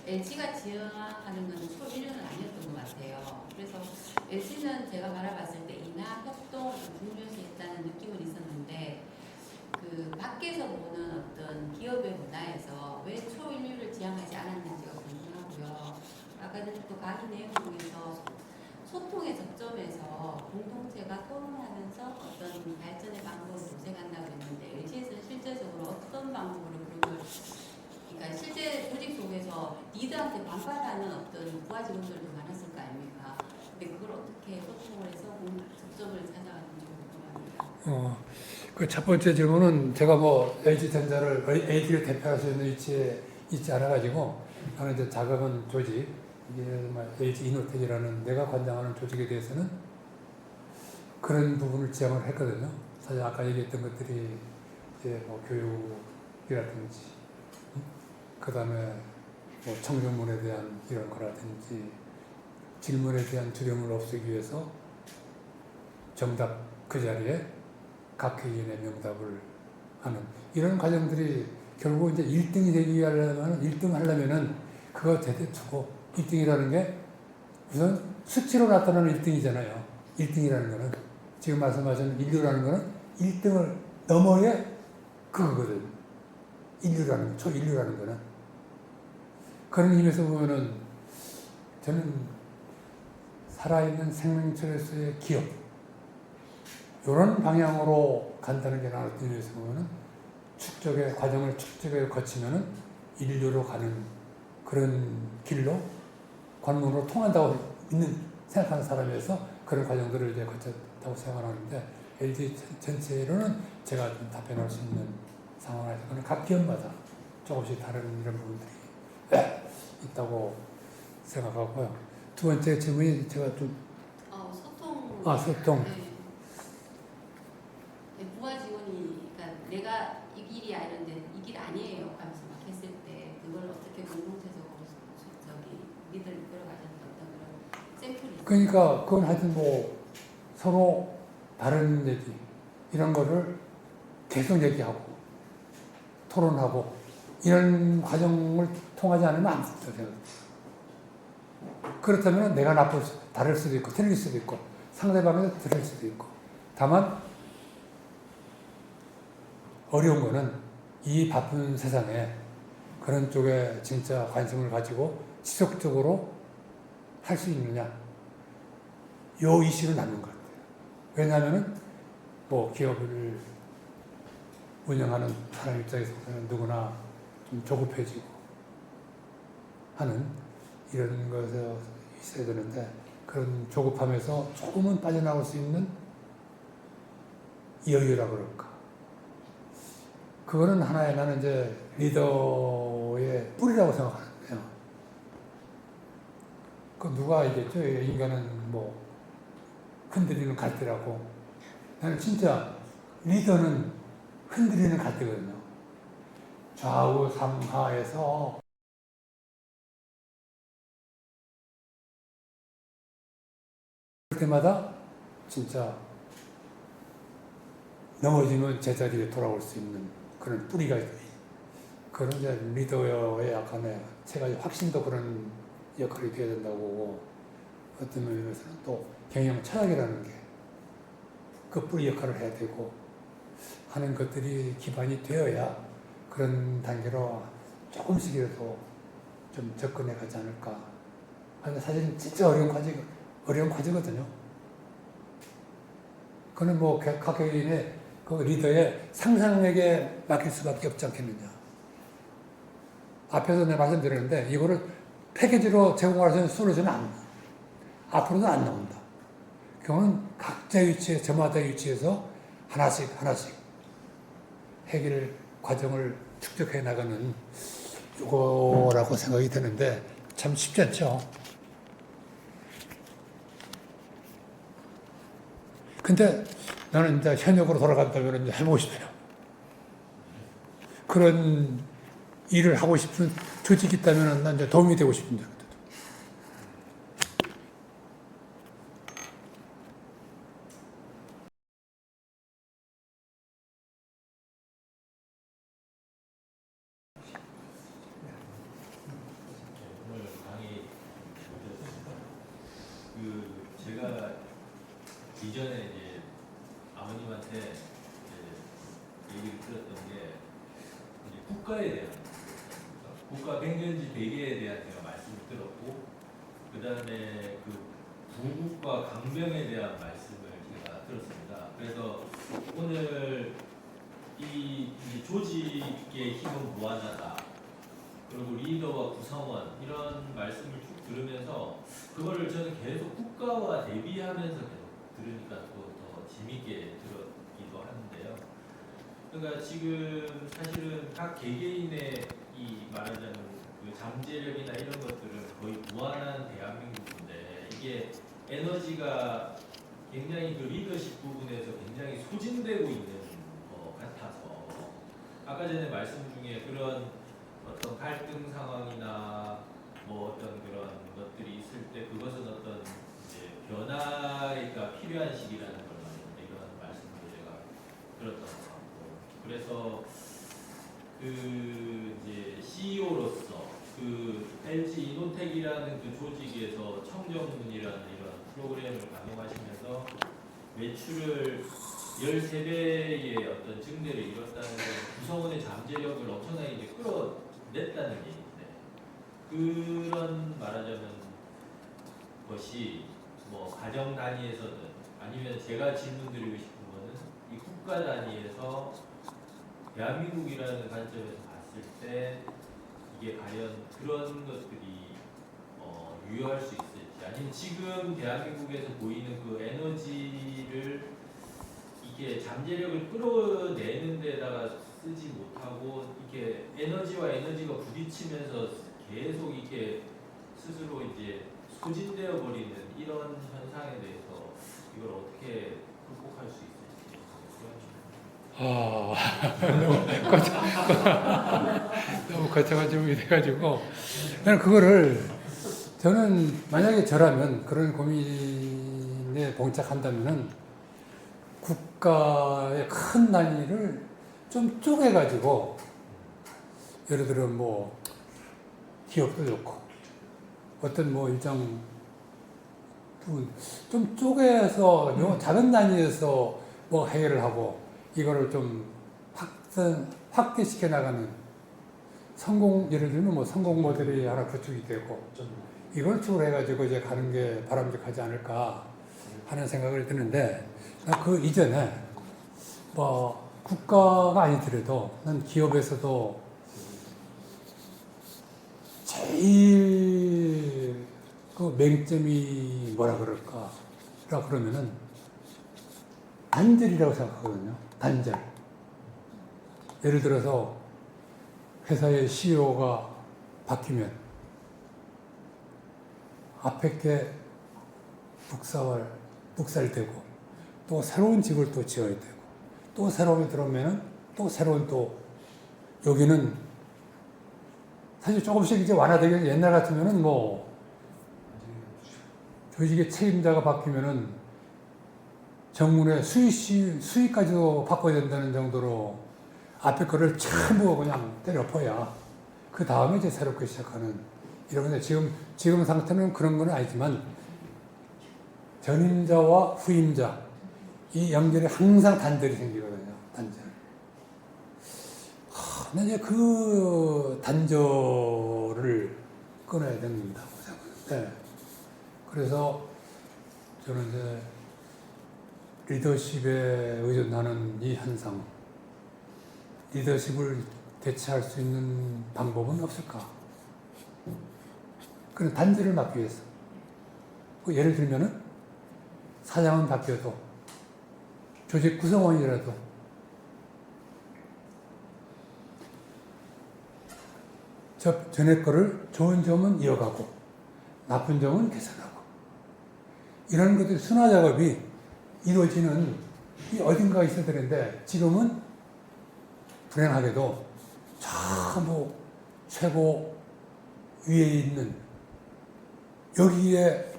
LG가 지향하는 것은 초인류는 아니었던 것 같아요. 그래서 LG는 제가 바라봤을 때 인하 협동을 중요시했다는 느낌은 있었는데 그 밖에서 보는 어떤 기업의 문화에서 왜 초인류를 지향하지 않았는지가 궁금하고요. 아까 또 강의 내용 중에서 소통의 접점에서 공동체가 토론하면서 어떤 발전의 방법을 모색한다고 했는데 LG에서는 실제적으로 어떤 방법으로 그런 걸 그러니까 실제 조직 속에서 리더한테 반발하는 어떤 부하 직원들도 많았을 거 아닙니까? 근데 그걸 어떻게 소통을 해서 접점을 찾아가는지 궁금합니다. 그 첫 번째 질문은 제가 뭐 LG전자를 LG를 대표할 수 있는 위치에 있지 않아가지고 저는 이제 작업은 조직 이게 LG 이노텍이라는 내가 관장하는 조직에 대해서는 그런 부분을 지향을 했거든요. 사실 아까 얘기했던 것들이 이제 뭐 교육이라든지, 그 다음에 뭐 청소문에 대한 이런 거라든지, 질문에 대한 두려움을 없애기 위해서 정답 그 자리에 각 회의인의 명답을 하는 이런 과정들이 결국 이제 1등이 되기 위하려면 1등 하려면은 그거 대대두고 1등이라는 게 우선 수치로 나타나는 1등이잖아요. 1등이라는 거는 지금 말씀하신 인류라는 거는 1등을 넘어야 그거거든. 인류라는 거, 초인류라는 거는. 그런 의미에서 보면은 저는 살아있는 생명체로서의 기업 이런 방향으로 간다는 게 나을 의미에서 보면은 과정을 축적에 거치면은 인류로 가는 그런 길로 관문으로 통한다고 생각하는 사람이어서 그런 과정들을 이제 거쳤다고 생각하는데 LG 전체로는 제가 좀 답변할 수 있는 상황에서 그는 각 기업마다 조금씩 다른 이런 부분들이 있다고 생각하고요. 두 번째 질문이 제가 좀 소통. 소통. 네, 부하 직원이 그러니까 내가 이 길이 아닌데 이 길 아니에요 하면서 막 했을 때 그걸 어떻게 공동체적으로 리더를 이끌어가셨던 그런 샘플이 있어요. 그러니까 그건 하여튼 뭐 서로 다른 얘기 이런 거를 계속 얘기하고 토론하고 이런 과정을 통하지 않으면 안 된다고 생각합니다. 그렇다면 내가 다를 수도 있고 틀릴 수도 있고 상대방에서 들을 수도 있고 다만 어려운 거는 이 바쁜 세상에 그런 쪽에 진짜 관심을 가지고 지속적으로 할 수 있느냐 요 이슈를 낳는 것 같아요. 왜냐하면은 뭐 기업을 운영하는 사람 입장에서는 누구나 좀 조급해지고 하는 이런 것에 있어야 되는데 그런 조급함에서 조금은 빠져나올 수 있는 여유라 그럴까. 그거는 하나의 나는 이제 리더의 뿌리라고 생각하는데요. 그 누가 얘기했죠? 인간은 뭐 흔들리는 갈대라고. 나는 진짜 리더는 흔들리는 갈대거든요. 좌우 상하에서 그럴 때마다 진짜 넘어지면 제자리에 돌아올 수 있는 그런 뿌리가 있어요. 그런 이제 리더의 약간의 제가 확신도 그런 역할이 돼야 된다고 보고 어떤 의미에서는 또 경영 철학이라는 게 그 뿌리 역할을 해야 되고 하는 것들이 기반이 되어야 그런 단계로 조금씩이라도 좀 접근해 가지 않을까. 근데 사실은 진짜 어려운 과제거든요. 그는 뭐 각 개인의 그 리더의 상상력에 맡길 수밖에 없지 않겠느냐. 앞에서 내가 말씀드렸는데 이거를 패키지로 제공할 수 있는 솔루션은 안 나와. 앞으로도 안 나온다. 그거는 각자 위치에 저마다의 위치에서 하나씩 해결 과정을 축적해 나가는 이거라고 생각이 드는데 참 쉽지 않죠. 근데 나는 이제 현역으로 돌아간다면 이제 해보고 싶어요. 그런 일을 하고 싶은 조직이 있다면 난 이제 도움이 되고 싶은데. 오늘 강의 제가 이전에 이제 아버님한테 얘기를 들었던 게 이제 국가에 대한 국가 백년지 대계에 대한 제가 말씀을 들었고 그 다음에 그 부국과 강병에 대한 말씀을 제가 들었습니다. 그래서 오늘 이 조직의 힘은 무한하다. 그리고 리더와 구성원 이런 말씀을 쭉 들으면서 그거를 저는 계속 국가와 대비하면서 계속 들으니까 또 더 재밌게 들었기도 하는데요. 그러니까 지금 사실은 각 개개인의 이 말하자면 그 잠재력이나 이런 것들은 거의 무한한 대한민국인데 이게 에너지가 굉장히 그 리더십 부분에서 굉장히 소진되고 있는 것 같아서 아까 전에 말씀 중에 그런 어떤 갈등 상황이나 뭐 어떤 그런 것들이 있을 때 그것은 어떤 이제 변화가 필요한 시기라는 걸 이런 말씀을 제가 들었던 것 같고 그래서 그 이제 CEO로서 그 LG 이노텍이라는 그 조직에서 청정문이라는 이런 프로그램을 강행하시면서 매출을 13배의 어떤 증대를 이뤘다는 건 구성원의 잠재력을 엄청나게 이제 끌어냈다는 얘기인데 그런 말하자면 것이 뭐 가정 단위에서든 아니면 제가 질문드리고 싶은 거는 이 국가 단위에서 대한민국이라는 관점에서 봤을 때 이게 과연 그런 것들이 유효할 수 있을지 아니면 지금 대한민국에서 보이는 그 에너지를 이게 잠재력을 끌어내는 데다가 쓰지 못하고 이게 에너지와 에너지가 부딪히면서 계속 이게 스스로 이제 소진되어 버리는 이런 현상에 대해서 이걸 어떻게 극복할 수 있을지 너무 거창한 질문이 돼가지고 나는 그거를 저는 만약에 저라면 그런 고민에 봉착한다면은 국가의 큰 단위를 좀 쪼개가지고 예를 들어 뭐 기업도 좋고 어떤 뭐 일정 부분 좀 쪼개서 작은 단위에서 뭐 해결을 하고 이거를 좀 확대시켜 나가는 성공 예를 들면 뭐 성공 모델이 하나 구축이 되고 이걸 축으로 해가지고 이제 가는 게 바람직하지 않을까 하는 생각을 드는데 그 이전에 뭐 국가가 아니더라도 난 기업에서도 제일 그 맹점이 뭐라 그럴까? 그러면은 단절이라고 생각하거든요. 단절. 예를 들어서 회사의 CEO가 바뀌면 앞에 게 묵살되고 또 새로운 집을 또 지어야 되고 또 새로운 들어오면은 또 새로운 또 여기는 사실 조금씩 이제 완화되게 옛날 같으면은 뭐 조직의 책임자가 바뀌면은 정문에 수위까지도 바꿔야 된다는 정도로 앞에 거를 전부 그냥 때려퍼야 그 다음에 이제 새롭게 시작하는 이런 건데 지금 상태는 그런 건 아니지만 전임자와 후임자 이 연결이 항상 단절이 생기거든요. 단절. 근데 이제 그 단절을 끊어야 된다고 생각하는데 그래서 저는 이제 리더십에 의존하는 이 현상, 리더십을 대체할 수 있는 방법은 없을까? 그런 단절을 막기 위해서. 예를 들면은 사장은 바뀌어도 조직 구성원이라도 전에 거를 좋은 점은 이어가고 나쁜 점은 개선하고 이런 것들이 순화 작업이 이루어지는 이 어딘가가 있어야 되는데 지금은 불행하게도 전부 최고 위에 있는 여기에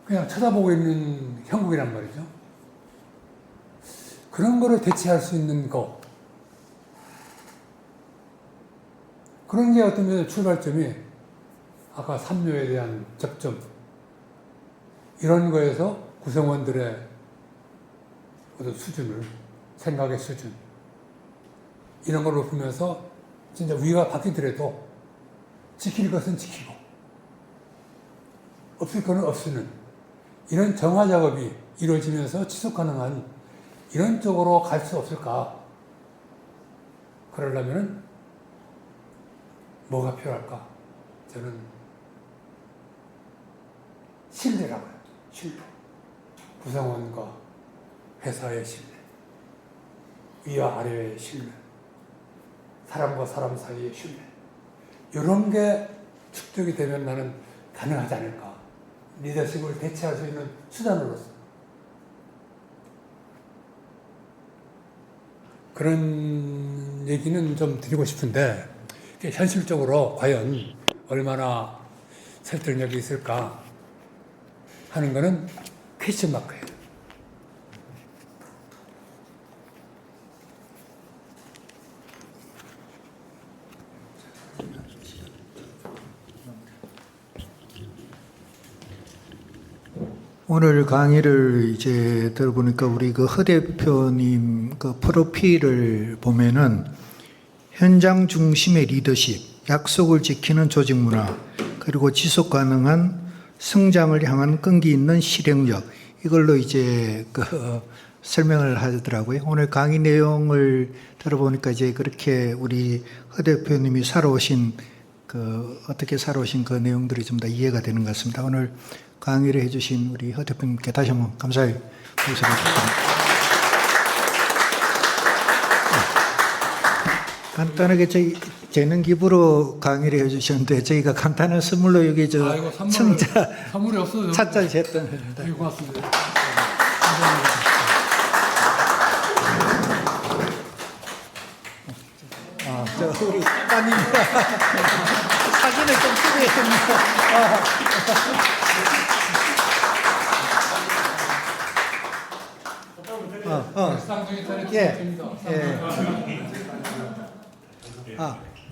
그냥 쳐다보고 있는 형국이란 말이죠. 그런 거를 대체할 수 있는 거. 그런 게 어떤 면에서 출발점이 아까 삼료에 대한 접점 이런 거에서 구성원들의 어떤 수준을 생각의 수준 이런 걸 높이면서 진짜 위가 바뀌더라도 지킬 것은 지키고 없을 거는 없으는 이런 정화 작업이 이루어지면서 지속 가능한 이런 쪽으로 갈 수 없을까? 그러려면 뭐가 필요할까? 저는 신뢰라고 해요. 신뢰. 구성원과 회사의 신뢰. 위와 아래의 신뢰. 사람과 사람 사이의 신뢰. 이런 게 축적이 되면 나는 가능하지 않을까. 리더십을 대체할 수 있는 수단으로서. 그런 얘기는 좀 드리고 싶은데, 현실적으로 과연 얼마나 설득력이 있을까 하는 거는 퀘스천 마크예요. 오늘 강의를 이제 들어보니까 우리 그 허 대표님 그 프로필을 보면은 현장 중심의 리더십, 약속을 지키는 조직 문화, 그리고 지속 가능한 성장을 향한 끈기 있는 실행력, 이걸로 이제 그 설명을 하더라고요. 오늘 강의 내용을 들어보니까 이제 그렇게 우리 허 대표님이 살아오신 어떻게 살아오신 그 내용들이 좀 다 이해가 되는 것 같습니다. 오늘 강의를 해주신 우리 허 대표님께 다시 한번 감사의 박수를 드립니다. 간단하게 저희 재능 기부로 강의를 해주셨는데 저희가 간단한 선물로 여기 선물이 없어요. 차자 했던. 고맙습니다. 저 우리 따님 사진을 좀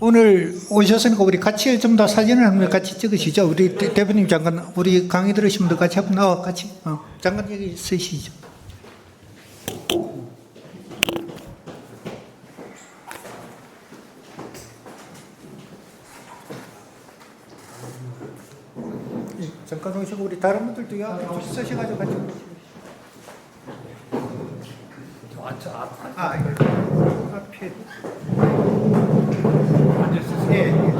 오늘 오셨으니까 우리 같이 좀 더 사진을 한번 같이 찍으시죠. 우리 대표님 잠깐 우리 강의 들으신 분들 같이 한번 같이 잠깐 여기 쓰시죠. 잠깐 오시고 우리 다른 분들도 여기 쓰셔가지고 같이. 앞에 앉으세요. 예, 예.